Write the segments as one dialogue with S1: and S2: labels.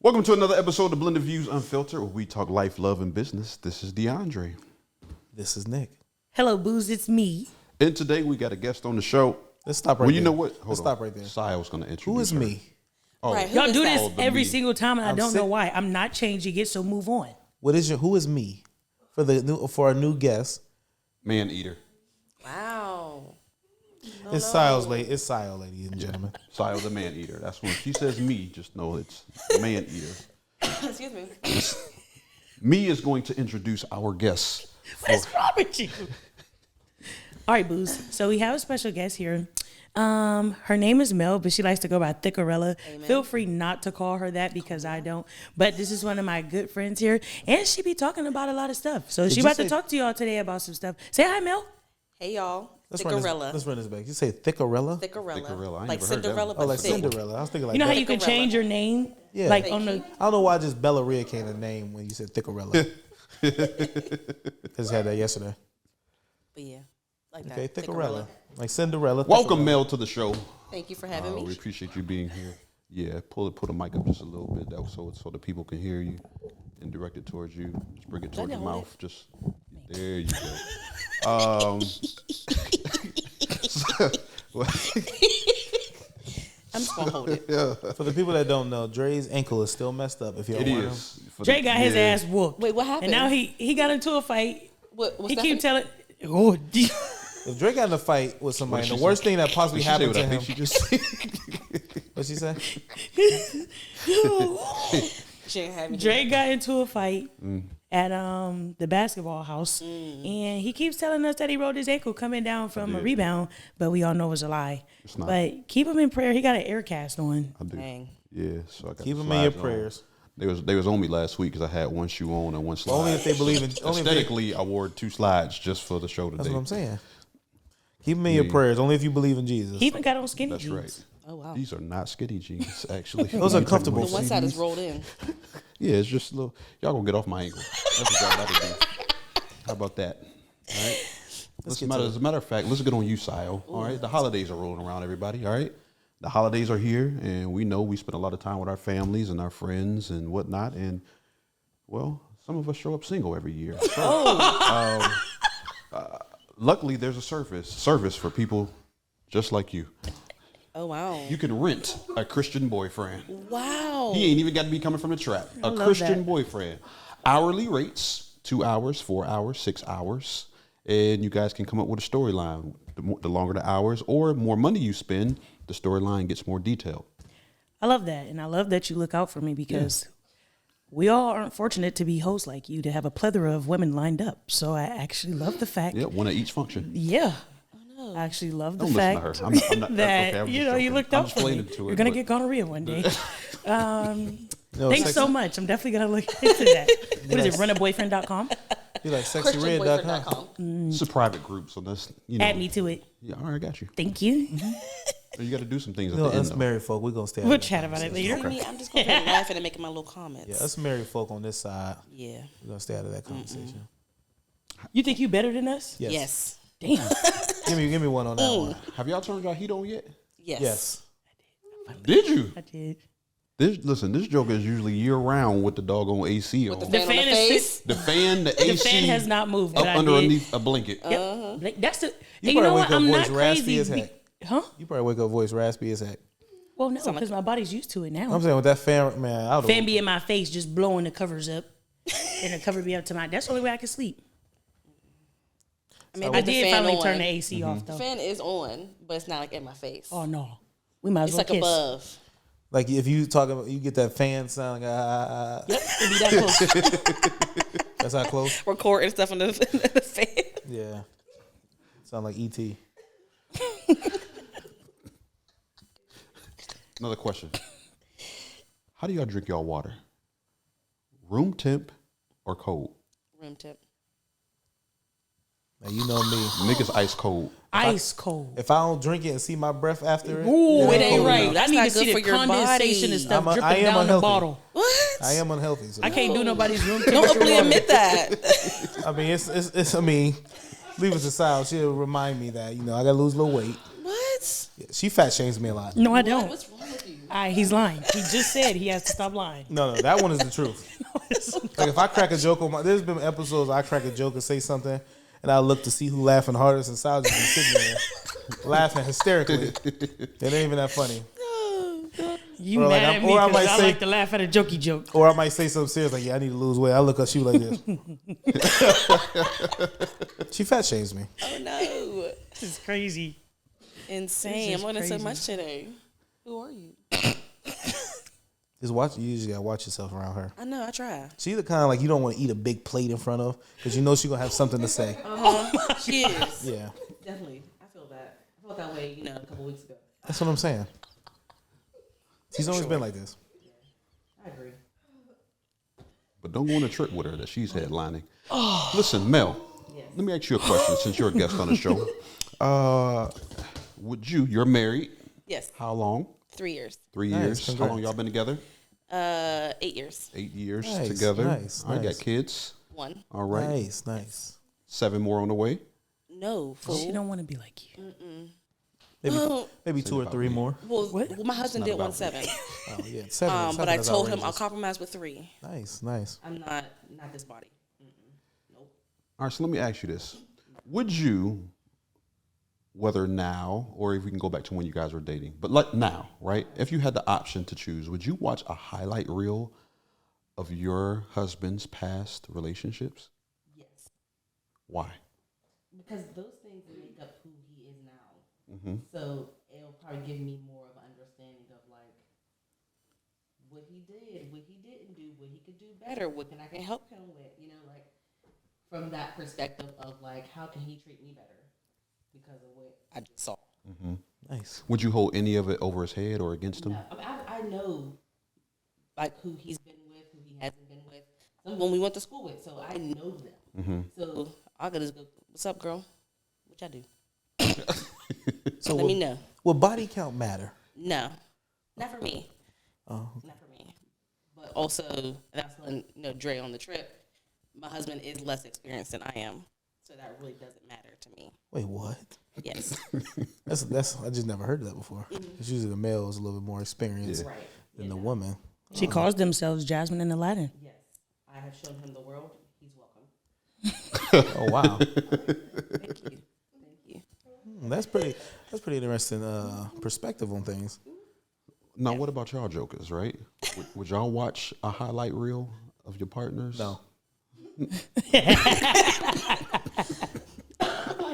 S1: Welcome to another episode of Blended Views Unfiltered, where we talk life, love, and business. This is DeAndre.
S2: This is Nick.
S3: Hello, Booze. It's me.
S1: And today we got a guest on the show.
S2: Let's stop right
S1: Well,
S2: there.
S1: you know what?
S2: Let's stop right there.
S1: Sai was going to introduce
S2: Who is
S1: her.
S2: me?
S1: Oh,
S4: Right, who
S3: Y'all
S4: is
S3: do
S4: that?
S3: this
S1: Oh, the
S3: every
S1: me.
S3: single time, and I don't know
S2: sick.
S3: why. I'm not changing it, so move on.
S2: Who is me? For a new guest.
S1: man eater.
S4: Wow.
S2: It's Sile's lady. It's Sile, ladies and gentlemen.
S1: Sai was a man eater. That's when she says me, just know it's man eater.
S4: Excuse me.
S1: Me is going to introduce our guests.
S3: What's wrong with you? All right, Booze. So we have a special guest here. Her name is Mel, but she likes to go by Thickarella.
S4: Amen.
S3: Feel free not to call her that because I don't. But this is one of my good friends here, and she be talking about a lot of stuff. So she
S2: you
S3: about
S2: say-
S3: to talk to y'all today about some stuff. Say hi, Mel.
S4: Hey, y'all.
S2: Let's
S4: Thickarella.
S2: run this back. You say Thickarella?
S4: Thickarella.
S1: Thickarella. I ain't
S4: Like
S1: never heard that
S4: Cinderella,
S1: one.
S2: Oh,
S4: but
S2: like
S4: thick.
S2: Cinderella. I was thinking like
S3: You know how
S2: that.
S3: you can
S4: Thickarella.
S3: change your name?
S2: Yeah.
S3: Like
S4: Thank
S3: on the.
S4: you.
S2: I don't know why just Bella Rhea came to name when you said Thickarella. Just had that yesterday.
S4: But yeah, like
S2: Okay,
S4: that.
S2: Thickarella. Like Cinderella.
S1: Welcome,
S2: Thickarella.
S1: Mel, to the show.
S4: Thank you for having
S1: We
S4: me.
S1: appreciate you being here. Yeah, pull the mic up just a little bit, so the people can hear you and direct it towards you. Just bring it towards your
S4: hold
S1: mouth. Just there you go.
S4: I'm just going to hold it.
S2: For the people that don't know, Dre's ankle is still messed up. If you
S1: It
S2: don't want him.
S1: is. For
S3: Dre
S1: the-
S3: got his
S1: yeah.
S3: ass whooped.
S4: Wait, what happened?
S3: And now he got into a fight.
S4: What's
S3: He
S4: that?
S3: keep telling. Oh,
S2: If Drake got in a fight with somebody,
S1: What'd
S2: the
S1: she
S2: worst
S1: say?
S2: thing that possibly
S1: Did she say
S2: happened
S1: what
S2: to
S1: I
S2: him.
S1: think she just
S2: What'd she say?
S4: She ain't have me.
S3: Drake got into a fight at the basketball house, and he keeps telling us that he rolled his ankle coming down from a
S1: did.
S3: rebound, but we all know it's a lie.
S1: not.
S3: But keep him in prayer. He got an air cast on.
S1: I do.
S4: Dang.
S1: Yeah, so I got
S2: Keep
S1: the
S2: him in your
S1: slides on.
S2: prayers.
S1: They was on me last week because I had one shoe on and one slide.
S2: Only if they believe in. Only if they,
S1: Aesthetically, I wore 2 slides just for the show today.
S2: that's what I'm saying. Keep him in your prayers. Only if you believe in Jesus.
S3: He even got on skinny
S1: That's
S3: jeans.
S1: right.
S4: Oh, wow.
S1: These are not skinny jeans, actually.
S2: Those are comfortable.
S4: The one side is rolled in.
S1: Yeah, it's just a little. Y'all gonna get off my ankle. That's what y'all about to do. How about that? All right. As a matter of fact, let's get on you, Sile. All right. The holidays are rolling around, everybody. All right. The holidays are here, and we know we spend a lot of time with our families and our friends and whatnot. And well, some of us show up single every year. So, luckily, there's a service for people just like you.
S4: Oh, wow.
S1: You can rent a Christian boyfriend.
S4: Wow.
S1: He ain't even got to be coming from the trap. A
S3: love
S1: Christian
S3: that.
S1: boyfriend. Hourly rates, 2 hours, 4 hours, 6 hours. And you guys can come up with a storyline. The longer the hours or more money you spend, the storyline gets more detailed.
S3: I love that, and I love that you look out for me because we all aren't fortunate to be hosts like you to have a plethora of women lined up. So I actually love the fact.
S1: Yeah, one at each function.
S3: Yeah. I actually love the
S1: Don't listen to
S3: fact
S1: her. I'm not,
S3: that
S1: okay, I'm just
S3: you know you
S1: joking.
S3: looked
S1: I'm
S3: out
S1: just
S3: for me.
S1: playing into it,
S3: You're gonna
S1: but-
S3: get gonorrhea one day.
S2: No,
S3: Thanks
S2: sex-
S3: so much. I'm definitely gonna look into that. What is it? Runaboyfriend.com?
S2: You like sexyred.com.
S4: ChristianBoyfriend.com.
S1: It's a private group, so that's, you know.
S3: Add me to it.
S1: Yeah, all right, I got you.
S3: Thank you.
S1: You got to do some things at
S2: No,
S1: the end,
S2: us
S1: though.
S2: married folk, we're gonna stay. out
S3: We'll
S2: of that
S3: chat about it
S2: conversation.
S3: later.
S4: See me? I'm just going to be laughing and making my little comments.
S2: Yeah, us married folk on this side,
S4: Yeah.
S2: we're gonna stay out of that conversation.
S3: You think you better than us?
S2: Yes.
S4: Yes.
S3: Damn.
S2: Give me one on that one.
S1: Have y'all turned y'all heat on yet?
S4: Yes.
S2: Yes.
S1: Did you?
S3: I did.
S1: This joke is usually year round with the doggone AC on.
S4: The
S3: The
S4: fan on
S3: fan
S4: the
S3: is
S4: face.
S1: The fan, the
S3: The
S1: AC
S3: fan has not moved.
S1: up
S3: But I did.
S1: underneath a blanket.
S3: Yep. Like, that's the.
S2: You
S3: and you
S2: probably
S3: know
S2: wake
S3: what?
S2: up
S3: I'm
S2: voice
S3: not
S2: raspy
S3: crazy.
S2: as heck.
S3: Huh?
S2: You probably wake up voice raspy as heck.
S3: Well, no, because my body's used to it now.
S2: I'm saying with that fan, man, I would
S3: Fan be in my face, just blowing the covers up, and the cover be up to my. That's the only way I can sleep.
S4: I mean,
S3: I
S4: with the
S3: did
S4: fan
S3: finally
S4: on.
S3: turn the AC off
S4: The
S3: though.
S4: fan is on, but it's not like in my face.
S3: Oh no, we might as
S4: It's
S3: well
S4: like
S3: kiss.
S4: above.
S2: like if you talking, about, you get that fan sound. Like,
S3: Yep, it'd be that close.
S2: that's how close.
S4: Recording stuff in the fan.
S2: Yeah, sound like ET.
S1: Another question. How do y'all drink y'all water? Room temp or cold?
S4: Room tip.
S2: Now you know me.
S1: Niggas ice cold.
S3: Ice cold.
S2: If I don't drink it and see my breath after it,
S3: Ooh,
S2: then
S3: it
S2: I'm
S3: ain't
S2: cold
S3: right.
S2: enough.
S3: I need
S4: not
S3: to see
S4: good
S3: the
S4: for your
S3: condensation
S4: body.
S3: and stuff
S2: I
S3: dripping
S2: am
S3: down the
S2: unhealthy.
S3: bottle.
S4: What?
S2: I am unhealthy. So
S3: I can't do nobody's room
S4: Don't
S3: temperature
S4: openly
S3: water.
S4: admit that.
S2: I mean, it's. I mean, leave it to Sal. She'll remind me that I gotta lose a little weight.
S4: What?
S2: Yeah, she fat shames me a lot.
S3: No, I don't.
S4: What's wrong with you?
S3: He's lying. He just said he has to stop lying.
S2: No, that one is the truth. Like if I crack a joke on there's been episodes I crack a joke and say something, and I look to see who laughing hardest, and Sal just be sitting there laughing hysterically. It ain't even that funny.
S3: You
S2: Or
S3: mad
S2: like
S3: at
S2: I'm-
S3: me
S2: or I
S3: because
S2: might
S3: I
S2: say-
S3: like to laugh at a jokey joke.
S2: Or I might say something serious like, "Yeah, I need to lose weight." I look at you like this. She fat shames me.
S4: Oh no.
S3: This is crazy.
S4: Insane.
S3: This
S4: I'm
S3: is
S4: learning so
S3: crazy.
S4: much today. Who are you?
S2: Just watch. You usually gotta watch yourself around her.
S4: I know, I try.
S2: She's the kind of like you don't want to eat a big plate in front of because you know she's gonna have something to say.
S4: She is.
S2: Yeah,
S4: Definitely. I feel that. I felt that way, a couple weeks ago.
S2: that's what I'm saying. She's always been like this.
S4: I agree.
S1: But don't go on a trip with her that she's headlining. Listen, Mel, let me ask you a question since you're a guest on the show. You're married.
S4: Yes.
S1: How long?
S4: 3 years.
S1: 3
S2: Nice,
S1: years. How long
S2: congrats.
S1: y'all been together?
S4: 8 years.
S1: 8 years
S2: Nice,
S1: together.
S2: nice,
S1: All right,
S2: nice.
S1: got kids.
S4: 1.
S1: All right.
S2: Nice.
S1: 7 more on the way.
S4: No,
S3: She
S4: fool.
S3: don't want to be like you.
S2: Maybe 2 or 3 more.
S4: Well, my husband did
S1: about
S4: want 7.
S2: Oh yeah, 7.
S4: But I
S2: is
S4: told him I'll
S2: outrageous.
S4: compromise with 3.
S2: Nice.
S4: I'm not this body. Nope.
S1: All right, so let me ask you this. Would you, whether now or if we can go back to when you guys were dating, but like now, right? If you had the option to choose, would you watch a highlight reel of your husband's past relationships?
S4: Yes.
S1: Why?
S4: Because those things make up who he is now. So it'll probably give me more of an understanding of like what he did, what he didn't do, what he could do better, what I can help him with, like from that perspective of like how can he treat me better because of what I just saw.
S2: Nice.
S1: Would you hold any of it over his head or against him?
S4: No, I know like who he's been with, who he hasn't been with, someone we went to school with, so I know them. So I could just go, "What's up, girl? What y'all do?"
S2: So
S4: Let me know.
S2: will body count matter?
S4: No, not for me.
S2: Oh,
S4: Not for me. But also, and I was telling Dre on the trip, my husband is less experienced than I am, so that really doesn't matter to me.
S2: wait, what?
S4: Yes.
S2: That's I just never heard that before. It's usually the male is a little bit more experienced
S4: Right.
S2: than the woman.
S3: She calls themselves Jasmine and Aladdin.
S4: Yes. I have shown him the world. He's welcome.
S2: Oh wow,
S4: Thank you. Thank you.
S2: that's pretty interesting perspective on things.
S1: Now, what about y'all jokers, right? Would y'all watch a highlight reel of your partners?
S2: No,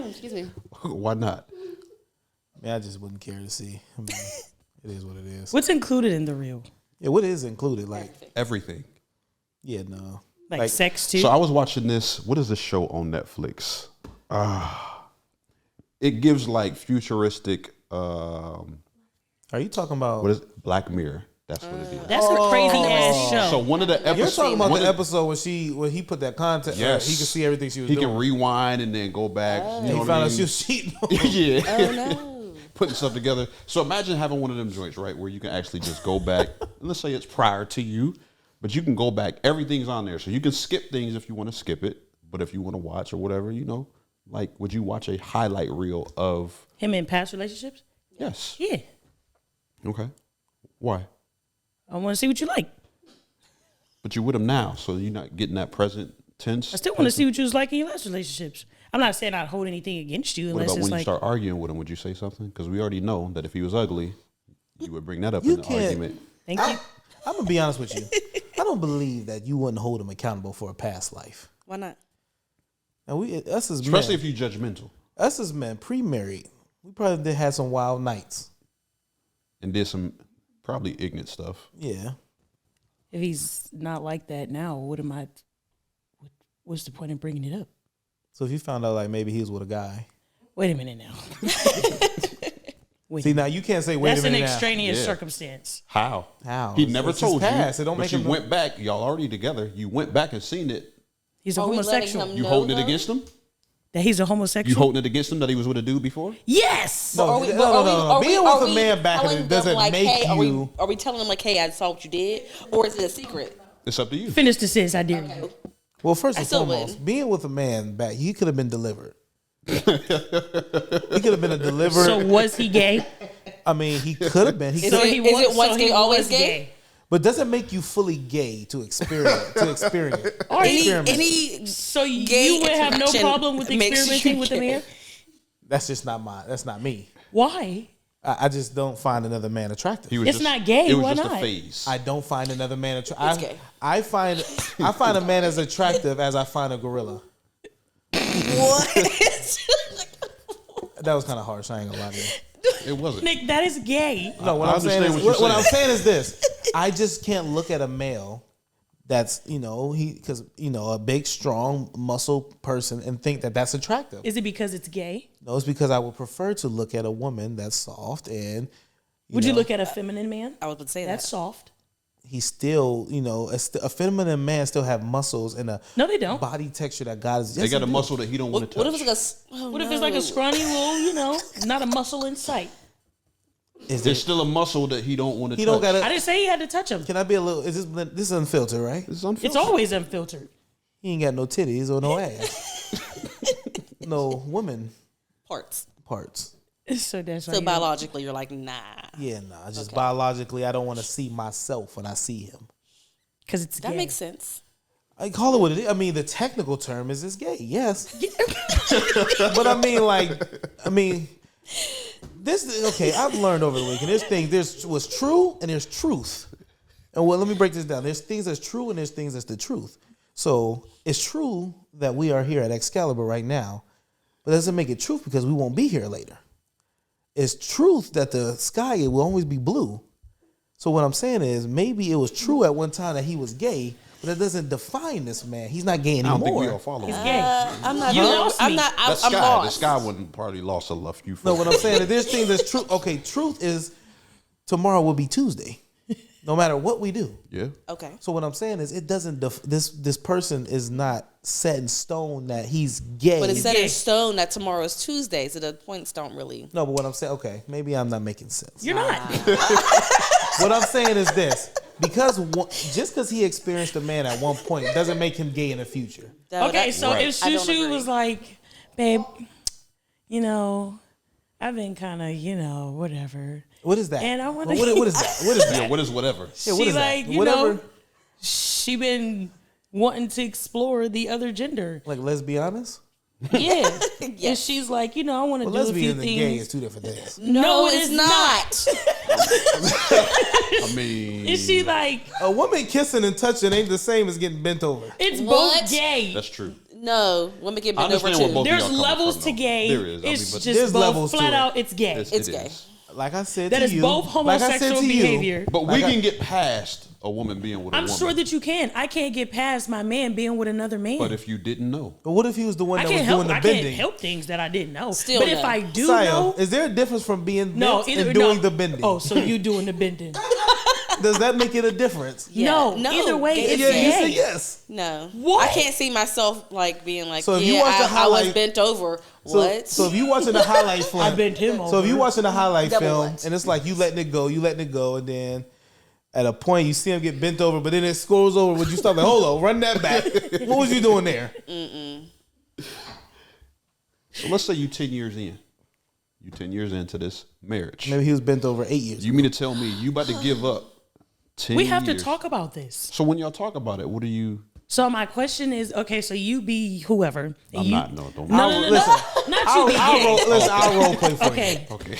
S4: Excuse me.
S1: Why not?
S2: I mean, I just wouldn't care to see. I mean, it is what it is.
S3: What's included in the reel?
S2: Yeah, what is included? Like,
S1: Everything.
S2: yeah, no.
S3: Like sex too?
S1: So I was watching this. What is this show on Netflix? It gives like futuristic.
S2: Are you talking about?
S1: What is it? Black Mirror? That's what it is.
S3: That's a crazy ass show.
S1: So one of the
S2: You're
S1: episodes.
S2: talking about
S1: one
S2: the
S1: of
S2: episode when he put that content.
S1: Yes.
S2: He could see everything she was
S1: He
S2: doing.
S1: can rewind and then go back. You
S2: And
S1: know
S2: he
S1: what
S2: found
S1: I
S2: out
S1: mean?
S2: she was cheating.
S1: Yeah.
S4: Oh no.
S1: Putting stuff together. So imagine having one of them joints, right, where you can actually just go back. Let's say it's prior to you, but you can go back. Everything's on there, so you can skip things if you want to skip it. But if you want to watch or whatever, like, would you watch a highlight reel of?
S3: Him in past relationships?
S1: Yes.
S3: Yeah.
S1: Okay. Why?
S3: I want to see what you like.
S1: But you're with him now, so you're not getting that present tense.
S3: I still want to see what you was like in your last relationships. I'm not saying I'd hold anything against you
S1: What
S3: unless
S1: about
S3: it's
S1: when you
S3: like
S1: start arguing with him? Would you say something? Because we already know that if he was ugly, you would bring that up
S2: You
S1: in the
S2: can't-
S1: argument.
S3: thank you.
S2: I'm gonna be honest with you. I don't believe that you wouldn't hold him accountable for a past life.
S4: Why not?
S2: And us as
S1: Especially
S2: men,
S1: if you're judgmental
S2: us as men, pre-married, we probably did have some wild nights.
S1: and did some probably ignorant stuff.
S2: Yeah.
S3: If he's not like that now, what's the point in bringing it up?
S2: So if you found out like maybe he was with a guy,
S3: Wait a minute now. Wait
S2: see
S3: a minute.
S2: now you can't say wait
S3: That's
S2: a
S3: an
S2: minute now.
S3: extraneous
S1: Yeah.
S3: circumstance.
S1: How?
S2: How?
S1: He
S2: It's-
S1: never
S2: it's his
S1: told you.
S2: past. It don't
S1: but
S2: make
S1: you
S2: him
S1: went back. Y'all already together. You went back and seen it.
S3: He's a
S4: Are we letting
S3: homosexual.
S4: him
S1: You
S4: No,
S1: holding it
S4: though.
S1: against him?
S3: That he's a homosexual?
S1: You holding it against him that he was with a dude before?
S3: Yes.
S2: No,
S4: Are we-
S2: no,
S4: but
S2: no,
S4: are we-
S2: no.
S4: are we-
S2: Being
S4: are
S2: with a
S4: we
S2: man back
S4: telling
S2: in it
S4: them,
S2: doesn't
S4: like,
S2: make
S4: hey,
S2: you.
S4: Are we telling them like, hey, I saw what you did, or is it a secret?
S1: It's up to you.
S3: Finish the sentence, I dare you.
S2: Well, first
S4: I
S2: and
S4: still
S2: foremost,
S4: wouldn't.
S2: being with a man back, he could have been delivered. He could have been a delivered.
S3: So was he gay?
S2: I mean, he could have been.
S5: Is it once gay, always gay?
S2: But doesn't make you fully gay to experience.
S5: Any
S3: So
S5: gay
S3: you would have no
S5: interaction
S3: problem with
S5: makes
S3: experimenting
S5: you
S3: with a man?
S2: That's just not That's not me.
S3: Why?
S2: I just don't find another man attractive.
S3: It's not gay.
S1: It was
S3: Why
S1: just
S3: not?
S1: a phase.
S2: I don't find another man
S5: It's
S2: attractive.
S5: gay.
S2: I find a man as attractive as I find a gorilla.
S5: what?
S2: That was kind of harsh. I ain't gonna lie to you.
S1: It wasn't.
S3: Nick, that is gay.
S2: No, what
S1: I
S2: I'm saying is
S1: understand what you're
S2: what I'm saying is this. I just can't look at a male that's because a big, strong, muscle person and think that that's attractive.
S3: Is it because it's gay?
S2: No, it's because I would prefer to look at a woman that's soft and.
S3: Would you look at a feminine man?
S5: I was about to say
S3: That's
S5: that.
S3: soft.
S2: He's still, a feminine man still have muscles and a
S3: No, they don't.
S2: body texture that God is.
S1: They got a muscle that he don't want to touch.
S5: What if it's like
S3: What if it's like a scrawny little, not a muscle in sight?
S1: There's still a muscle that he don't want to touch.
S2: He don't got
S3: I didn't say he had to touch him.
S2: Can I be a little? This is unfiltered, right?
S1: It's unfiltered.
S3: It's always unfiltered.
S2: He ain't got no titties or no ass, no woman
S5: parts.
S2: parts.
S3: So that's
S5: So biologically, you're like, nah.
S2: Yeah, nah. Just biologically, I don't want to see myself when I see him.
S3: because it's
S5: That
S3: gay.
S5: makes sense.
S2: I call it what it is. I mean, the technical term is it's gay, yes. But I mean, this okay. I've learned over the week, and there's what's true and there's truth. And well, let me break this down. There's things that's true and there's things that's the truth. So it's true that we are here at Excalibur right now, but that doesn't make it truth because we won't be here later. It's truth that the sky will always be blue. So what I'm saying is maybe it was true at one time that he was gay, but that doesn't define this man. He's not gay
S1: I
S2: anymore.
S1: don't think we all follow
S3: He's
S1: him.
S3: gay.
S5: I'm not.
S3: You lost
S5: I'm
S3: me.
S5: not.
S1: That
S5: I'm
S1: Sky, the
S5: lost.
S1: Sky wouldn't probably lost a love you for.
S2: No, what I'm saying is there's things that's true. Okay, truth is tomorrow will be Tuesday, no matter what we do.
S1: Yeah.
S5: Okay.
S2: So what I'm saying is it doesn't. This person is not set in stone that he's gay.
S5: But it's set
S3: gay.
S5: in stone that tomorrow is Tuesday, so the points don't really.
S2: No, but what I'm saying, okay, maybe I'm not making sense.
S3: You're not.
S2: What I'm saying is this: just because he experienced a man at one point doesn't make him gay in the future.
S5: No,
S3: Okay,
S5: that-
S3: so
S1: Right.
S3: if
S5: I don't
S3: Shushu
S5: agree.
S3: was like, babe, I've been kind of, whatever.
S2: What is that?
S3: And I wanna-
S2: what is that? What is that?
S1: Yeah. What is whatever?
S2: Yeah, what
S3: She
S2: is
S3: like,
S2: that?
S3: you
S2: Whatever.
S3: know, she been wanting to explore the other gender.
S2: Like lesbianas?
S3: Yeah. And she's like, I want to
S2: Well,
S3: do a few
S2: lesbian and gay is
S3: things.
S2: two different things.
S5: No,
S3: it
S5: it's
S3: is
S5: not.
S1: I mean,
S3: And she like,
S2: A woman kissing and touching ain't the same as getting bent over.
S3: it's
S5: What?
S3: both gay.
S1: that's true.
S5: No, women get
S1: I
S5: bent over
S1: understand where
S5: too.
S1: both of
S3: There's
S1: y'all coming
S3: levels
S1: from,
S3: to
S1: though.
S3: gay.
S1: There is.
S3: It's
S1: but
S3: just
S2: There's
S3: both
S2: levels to
S3: flat
S2: it.
S3: out. It's gay.
S1: It's
S5: It's
S1: it
S5: gay.
S1: is.
S2: Like I said
S3: That
S2: to
S3: is
S2: you,
S3: both
S2: like I said
S3: homosexual
S2: to you,
S3: behavior.
S1: But
S2: like
S1: we can get past a woman being with a
S3: I'm
S1: woman.
S3: sure that you can. I can't get past my man being with another man.
S1: But if you didn't know,
S2: But what if he was the one
S3: I
S2: that
S3: can't
S2: was
S3: help.
S2: doing the
S3: I can't
S2: bending?
S3: help things that I didn't know.
S5: Still
S3: but
S5: no.
S3: if I do
S2: Sayo,
S3: know,
S2: is there a difference from being
S3: no,
S2: bent
S3: either
S2: and doing
S3: no.
S2: the bending?
S3: Oh, so you doing the bending?
S2: Does that make it a difference?
S5: Yeah.
S3: No,
S5: No,
S3: either way,
S5: gay
S3: it's
S5: is
S2: Yeah, you
S3: gay.
S2: said yes.
S5: No.
S3: What?
S5: I can't see myself like being like,
S2: So if you watch the
S5: I was
S2: highlight-
S5: bent over.
S2: So,
S5: What?
S2: so if you watching the highlight film,
S3: I bent him over.
S2: So if you watching the highlight
S5: Double
S2: film
S5: what?
S2: and it's like you letting it go, and then at a point you see him get bent over, but then it scrolls over. Would you stop like, hold on, run that back? What was you doing there?
S1: so let's say you 10 years in. You 10 years into this marriage.
S2: Maybe he was bent over 8 years.
S1: You mean to tell me you about to give up 10
S3: We have to
S1: years?
S3: talk about this.
S1: So when y'all talk about it, what do you...
S3: So my question is, okay, so you be whoever. and
S1: I'm
S3: you,
S1: not, no, don't...
S3: No, no, no,
S2: Listen,
S3: no. Not you be gay.
S2: I'll role play for
S3: Okay.
S1: Okay.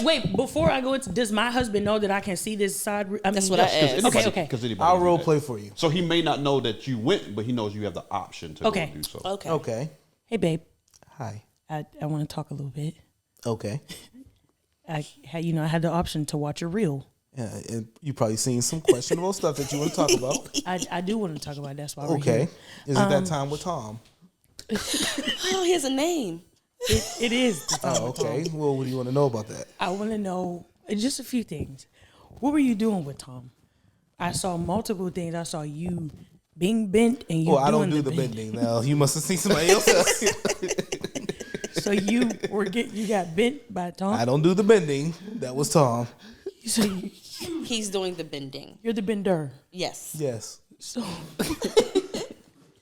S3: Wait. Before I go into, does my husband know that I can see this side? I
S5: That's
S3: mean,
S5: what I asked.
S3: Okay.
S1: Because
S2: you.
S1: anybody
S2: I'll
S1: do
S2: role
S1: that.
S2: play for you.
S1: So he may not know that you went, but he knows you have the option to
S3: Okay.
S1: go do so.
S5: Okay.
S2: Okay.
S3: Hey, babe.
S2: Hi.
S3: I want to talk a little bit.
S2: Okay.
S3: I had the option to watch a reel.
S2: Yeah, and you probably seen some questionable stuff that you want to talk about.
S3: I do want to talk about it. That's why we're
S2: Okay.
S3: here.
S2: Is it that time with Tom?
S5: Oh, he has a name.
S3: It is. the time
S2: Oh,
S3: with Tom.
S2: okay. Well, what do you want to know about that?
S3: I want to know just a few things. What were you doing with Tom? I saw multiple things. I saw you being bent and you.
S2: Well, I don't
S3: doing
S2: do the
S3: bend.
S2: bending. Now you must have seen somebody else.
S3: So you got bent by Tom.
S2: I don't do the bending. That was Tom.
S3: So
S5: He's doing the bending.
S3: you're the bender.
S5: Yes.
S2: Yes.
S3: So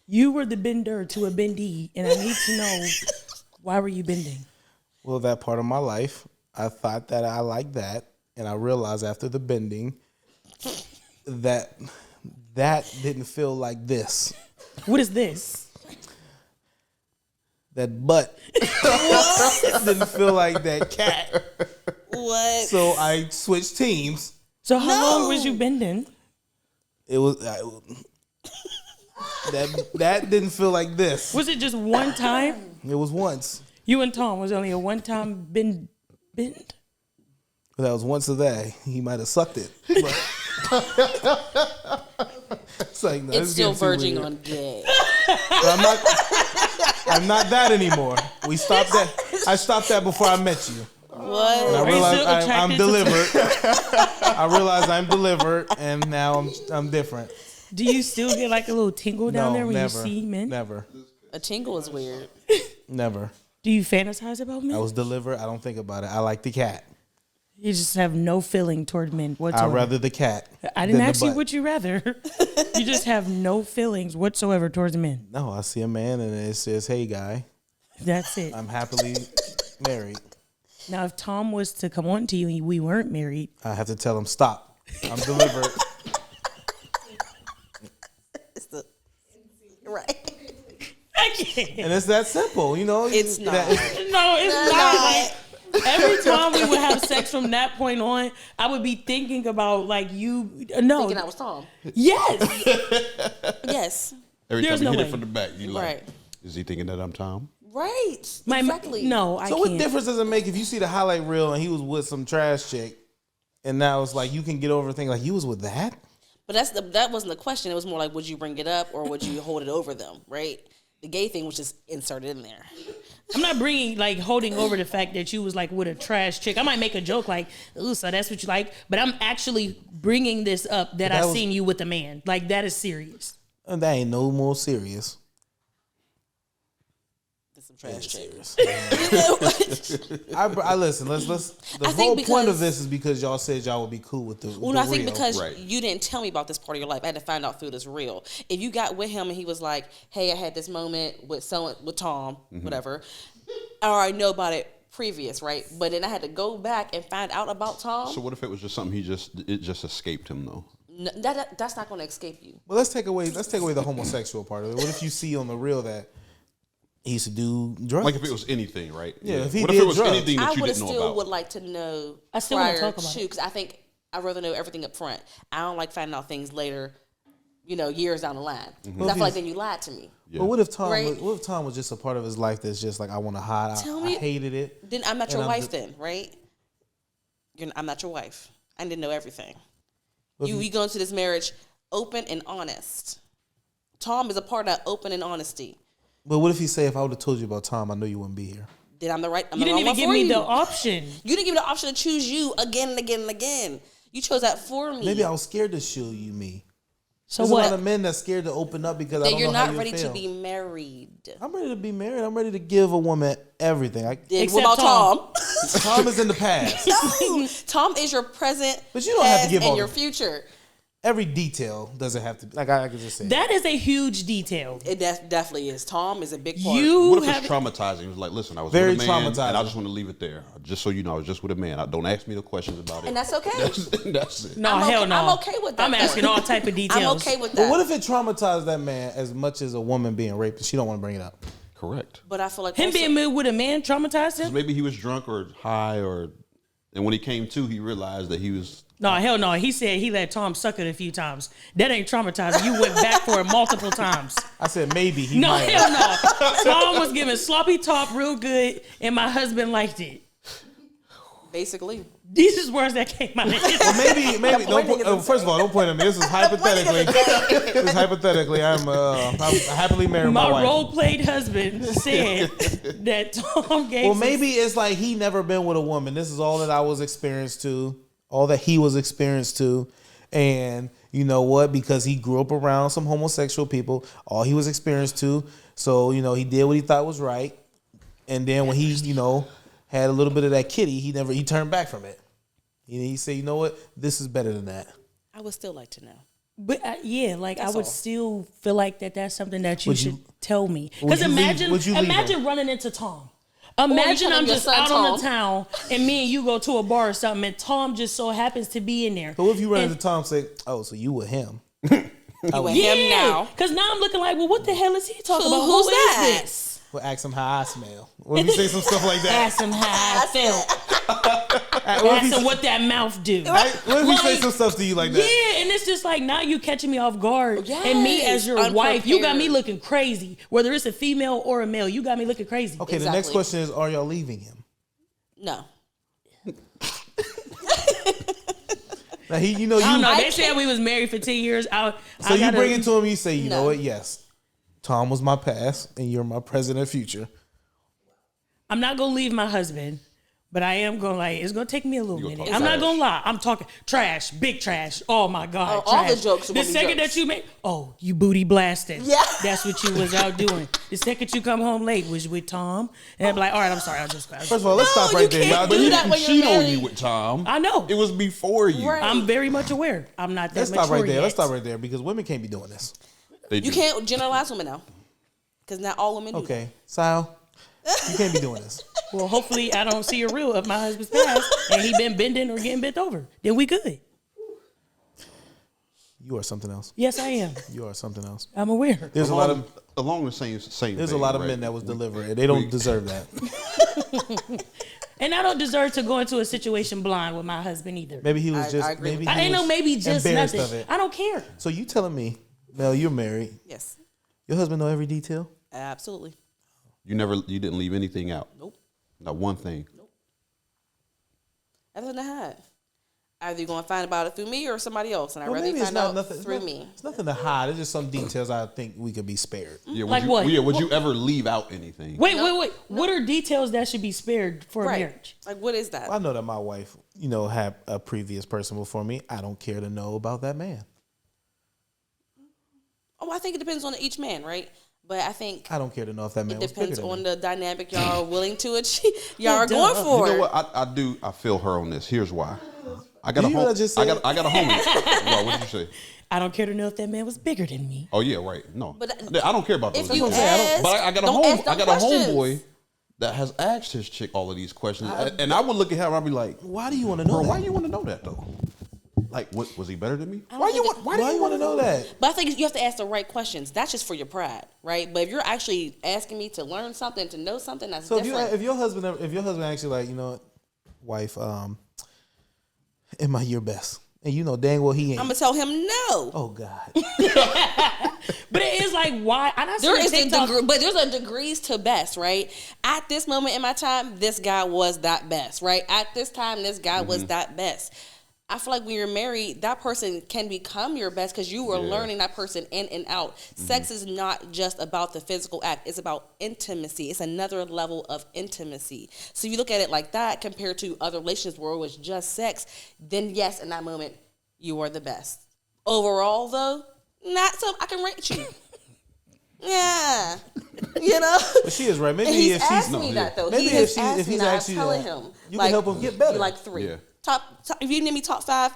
S3: you were the bender to a bendee, and I need to know why were you bending?
S2: Well, that part of my life, I thought that I liked that, and I realized after the bending that didn't feel like this.
S3: What is this?
S2: That butt didn't feel like that cat.
S5: What?
S2: So I switched teams.
S3: So how long was you bending?
S2: It was that didn't feel like this.
S3: Was it just one time?
S2: It was once.
S3: You and Tom was only a one-time bend.
S2: That was once a day. He might have sucked it. But it's like, no,
S5: It's still
S2: getting too
S5: verging
S2: weird.
S5: on gay.
S2: But I'm not that anymore. We stopped that. I stopped that before I met you. And
S5: What?
S2: I
S3: you
S2: realized
S3: still
S2: I'm
S3: attracted to-
S2: delivered. I realized I'm delivered, and now I'm different.
S3: Do you still get like a little tingle down
S2: No,
S3: there when
S2: never,
S3: you see men?
S2: never,
S5: A tingle is weird.
S2: never.
S3: Do you fantasize about men?
S2: I was delivered. I don't think about it. I like the cat.
S3: You just have no feeling toward men whatsoever.
S2: I'd rather the cat.
S3: I didn't
S2: than the
S3: ask you
S2: butt.
S3: what you rather. You just have no feelings whatsoever towards men.
S2: No, I see a man and it says, "Hey, guy,
S3: That's it.
S2: I'm happily married."
S3: Now, if Tom was to come on to you and we weren't married,
S2: I have to tell him, "Stop. I'm delivered."
S5: Right.
S3: I can't.
S2: And it's that simple, you know.
S5: It's not.
S3: No, it's not. Like, every time we would have sex from that point on, I would be thinking about like you. No,
S5: Thinking I was Tom.
S3: yes.
S5: Yes.
S1: Every
S3: There's
S1: time you
S3: no
S1: hit
S3: way.
S1: it from the back, you like,
S5: Right.
S1: is he thinking that I'm Tom?
S5: Right.
S3: My
S5: exactly.
S3: No, I
S2: So
S3: can't.
S2: what difference does it make if you see the highlight reel and he was with some trash chick, and now it's like you can get over things like you was with that?
S5: But that wasn't the question. It was more like, would you bring it up or would you hold it over them? Right. The gay thing was just inserted in there.
S3: I'm not bringing like holding over the fact that you was like with a trash chick. I might make a joke like, "Ooh, so that's what you like," but I'm actually bringing this up that I
S2: was-
S3: seen you with a man. Like that is serious.
S2: And that ain't no more serious.
S5: That's some trash shit.
S2: I listen. Let's. The
S5: I
S2: whole
S5: think
S2: point of
S5: because-
S2: this is because y'all said y'all would be cool with the.
S5: Well,
S2: the
S5: I think
S2: real.
S5: because
S1: Right.
S5: you didn't tell me about this part of your life, I had to find out through this real. If you got with him and he was like, "Hey, I had this moment with Tom, whatever," I already know about it previous, right? But then I had to go back and find out about Tom.
S1: So what if it was just something it just escaped him though?
S5: That's not going to escape you.
S2: Well, let's take away the homosexual part of it. What if you see on the real that he used to do drugs?
S1: Like if it was anything, right?
S2: Yeah, if he
S1: what
S2: did
S1: if it was
S2: drugs?
S1: anything
S5: I
S1: that you
S5: would
S1: didn't know
S5: still
S1: about?
S5: would like to know.
S3: I still wanna
S5: prior
S3: talk about
S5: to,
S3: it.
S5: because I think I'd rather know everything up front. I don't like finding out things later, years down the line. 'Cause I feel like then you lied to me.
S1: Yeah.
S2: But what if Tom?
S5: Right.
S2: What if Tom was just a part of his life that's just like I want to hide?
S5: Tell
S2: I
S5: me-
S2: hated it.
S5: Then I'm not
S2: And
S5: your
S2: I'm
S5: wife.
S2: just-
S5: Then right? I'm not your wife. I didn't know everything.
S2: But
S5: You go into this marriage open and honest. Tom is a part of that open and honesty.
S2: But what if he say, if I would have told you about Tom, I know you wouldn't be here.
S5: Then I'm the right. I'm
S3: You
S5: the
S3: didn't
S5: wrong
S3: even
S5: one
S3: give
S5: for
S3: me the
S5: you.
S3: option.
S5: You didn't give me the option to choose you again and again and again. You chose that for me.
S2: Maybe I was scared to show you me.
S3: So
S2: There's a lot
S3: what?
S2: of men that's scared to open up because I
S5: that
S2: don't
S5: you're
S2: know how
S5: not
S2: you
S5: ready
S2: feel.
S5: to be married.
S2: I'm ready to be married. I'm ready to give a woman everything.
S5: Then
S3: Except
S5: what about
S3: Tom.
S2: Tom is in the past.
S5: Tom? Tom is your present,
S2: But you don't have to
S5: past,
S2: give
S5: and
S2: all
S5: your
S2: the-
S5: future.
S2: Every detail doesn't have to be like I could just say.
S3: That is a huge detail.
S5: It definitely is. Tom is a big part.
S3: You
S1: What if
S3: have
S1: it's traumatizing? It was like, listen, I was
S2: Very
S1: with a man,
S2: traumatizing.
S1: and I just want to leave it there. Just so you know, I was just with a man. Don't ask me the questions about it.
S5: And that's okay.
S1: That's it.
S3: no
S5: I'm
S3: hell
S5: okay-
S3: no.
S5: I'm okay with that,
S3: I'm
S5: though.
S3: asking all type of details.
S5: I'm okay with
S2: But
S5: that.
S2: what if it traumatized that man as much as a woman being raped and she don't want to bring it up?
S1: Correct.
S5: But I feel like
S3: him
S5: also-
S3: being married with a man traumatized him?
S1: Maybe he was drunk or high, and when he came to, he realized that he was.
S3: No, hell no. He said he let Tom suck it a few times. That ain't traumatizing. You went back for it multiple times.
S2: I said maybe he
S3: No,
S2: might.
S3: hell no. Tom was giving sloppy top real good, and my husband liked it.
S5: basically.
S3: These is words that came out of his
S2: Well, maybe. Don't
S5: pointing
S2: put,
S5: is
S2: first of all, don't point at me. This is hypothetically. This is hypothetically. I'm happily married. with
S3: My
S2: my wife.
S3: role played husband said that Tom gave.
S2: Well,
S3: some-
S2: maybe it's like he never been with a woman. This is all that I was experienced to, all that he was experienced to. And you know what? Because he grew up around some homosexual people, all he was experienced to. So, he did what he thought was right. And then when he, had a little bit of that kitty, he turned back from it. He said, you know what? This is better than that.
S5: I would still like to know.
S3: But yeah, like I would
S5: all.
S3: still feel like that's something that you
S2: Would
S3: should
S2: you-
S3: tell me.
S2: would
S3: Because
S2: you leave-
S3: imagine,
S2: would you leave
S3: imagine running into Tom. Imagine I'm
S5: telling your
S3: just
S5: son,
S3: out on the
S5: Tom.
S3: town and me and you go to a bar or something and Tom just so happens to be in there.
S2: So if you run into Tom and say, oh, so you with him.
S5: You with him now.
S3: Because now I'm looking like, well, what the hell is he talking about?
S5: Who's
S3: Who
S5: that?
S3: is this?
S2: Well, ask him how I smell. What if you say some stuff like that?
S3: Ask him how I felt.
S2: What if
S3: Ask
S2: he-
S3: him what that mouth do.
S2: what if he say
S3: Like,
S2: some stuff to you like that?
S3: Yeah, and it's just like now you catching me off guard. And me
S5: Yes,
S3: as your wife, you got me
S5: unprepared.
S3: looking crazy. Whether it's a female or a male, you got me looking crazy.
S2: Okay, the next
S5: Exactly.
S2: question is, are y'all leaving him?
S5: No.
S2: Now he, you know,
S3: I don't
S2: you.
S3: know. They said we was married for 10 years.
S2: So you bring it to him, you say, you know
S5: No.
S2: what? Yes, Tom was my past, and you're my present and future.
S3: I'm not gonna leave my husband, but I am gonna it's gonna take me a little
S1: You gonna
S3: minute.
S1: talk
S3: I'm not
S1: trash.
S3: gonna lie. I'm talking trash, big trash. Oh my god,
S5: Oh, all
S3: trash.
S5: the jokes are
S3: The
S5: gonna be
S3: second
S5: jokes.
S3: that you make, oh, you booty blasting.
S5: Yeah.
S3: That's what you was out doing. The second you come home late was with Tom, and I'm like, all right, I'm sorry, I'll just.
S2: First of all, let's
S5: No,
S2: stop
S5: you
S2: right there.
S5: can't
S2: Y'all-
S5: do
S1: But he
S5: that
S1: didn't
S5: when you're
S1: cheat on
S5: married.
S1: you with Tom.
S3: I know.
S1: It was before you.
S5: Right.
S3: I'm very much aware. I'm not that
S2: Let's
S3: mature
S2: stop right there.
S3: yet.
S2: Let's stop right there because women can't be doing this.
S1: They
S5: You
S1: do.
S5: can't generalize women now. Because not all women do.
S2: Okay, Sal, you can't be doing this.
S3: Well, hopefully I don't see a reel of my husband's past, and he been bending or getting bent over. Then we good.
S2: You are something else.
S3: Yes, I am.
S2: You are something else.
S3: I'm aware.
S2: There's a lot of
S1: along the same.
S2: there's a
S1: vein,
S2: lot of
S1: right?
S2: men that was delivered. They don't deserve that.
S3: And I don't deserve to go into a situation blind with my husband either.
S2: Maybe he was
S5: I
S2: just.
S5: agree with
S2: Maybe
S5: that.
S2: he
S3: I ain't
S2: was
S3: no maybe just
S2: embarrassed
S3: nothing.
S2: of it.
S3: I don't care.
S2: So you telling me, Mel, you're married.
S5: Yes.
S2: Your husband know every detail.
S5: Absolutely.
S1: You didn't leave anything out.
S5: Nope.
S1: Not one thing.
S5: Everything I had. Either you're going to find about it through me or somebody else. And I'd
S2: Well,
S5: rather
S2: maybe
S5: you
S2: it's
S5: find
S2: not
S5: out
S2: nothing
S5: through me.
S2: It's nothing to hide. It's just some details I think we could be spared.
S1: Yeah,
S3: Like
S1: you,
S3: what?
S1: Yeah, would you ever leave out anything?
S3: Wait. What are details that should be spared for a
S5: Right.
S3: marriage?
S5: Like, what is that?
S2: I know that my wife, had a previous person before me. I don't care to know about that man.
S5: Oh, I think it depends on each man, right? But I think
S2: I don't care to know if that man
S5: it
S2: was bigger
S5: depends
S2: than
S5: on
S2: me.
S5: the dynamic y'all are willing to achieve. Y'all are going
S3: duh.
S5: for.
S1: You know what? I do. I feel her on this. Here's why. I got
S2: You
S1: a
S2: hear
S1: home.
S2: what I just
S1: I
S2: said?
S1: got a homie. Well, what did you say?
S3: I don't care to know if that man was bigger than me.
S1: Oh yeah, right. No,
S5: But
S1: I don't care about those.
S5: if you
S1: details.
S5: ask,
S1: But I got a
S5: don't
S1: home.
S5: ask them
S1: I got a
S5: questions.
S1: homeboy that has asked his chick all of these questions, and I would look at him and I'd be like,
S2: Why do you want to know
S1: "Bro,
S2: that?
S1: why you want to know that though? Like, what was he better than me?
S5: don't
S1: Why you
S5: think
S1: want?
S5: it-
S1: Why do
S2: Why
S1: you
S2: you want to know that?
S5: But I think you have to ask the right questions. That's just for your pride, right? But if you're actually asking me to learn something, to know something, that's
S2: So
S5: different.
S2: if your husband actually like, wife, am I your best? And you know dang well he ain't.
S5: I'm gonna tell him no.
S2: Oh God.
S3: But it is like why? I don't
S5: There
S3: see
S5: is a
S3: TikTok.
S5: degree, but there's a degrees to best, right? At this moment in my time, this guy was that best, right? At this time, this guy was that best. I feel like when you're married, that person can become your best because you were learning that person in and out. Sex is not just about the physical act; it's about intimacy. It's another level of intimacy. So if you look at it like that, compared to other relationships where it was just sex, then yes, in that moment, you are the best. Overall, though, not so. I can rate you. Yeah,
S2: But she is right. Maybe
S5: and he's
S2: if she's
S5: asked me that though.
S2: maybe
S5: He
S2: if
S5: has
S2: she
S5: asked
S2: if
S5: me
S2: he's
S5: that. I'm
S2: actually
S5: telling him
S2: you can help him get better.
S5: You like 3.
S1: Yeah.
S5: Top. If you name me top 5,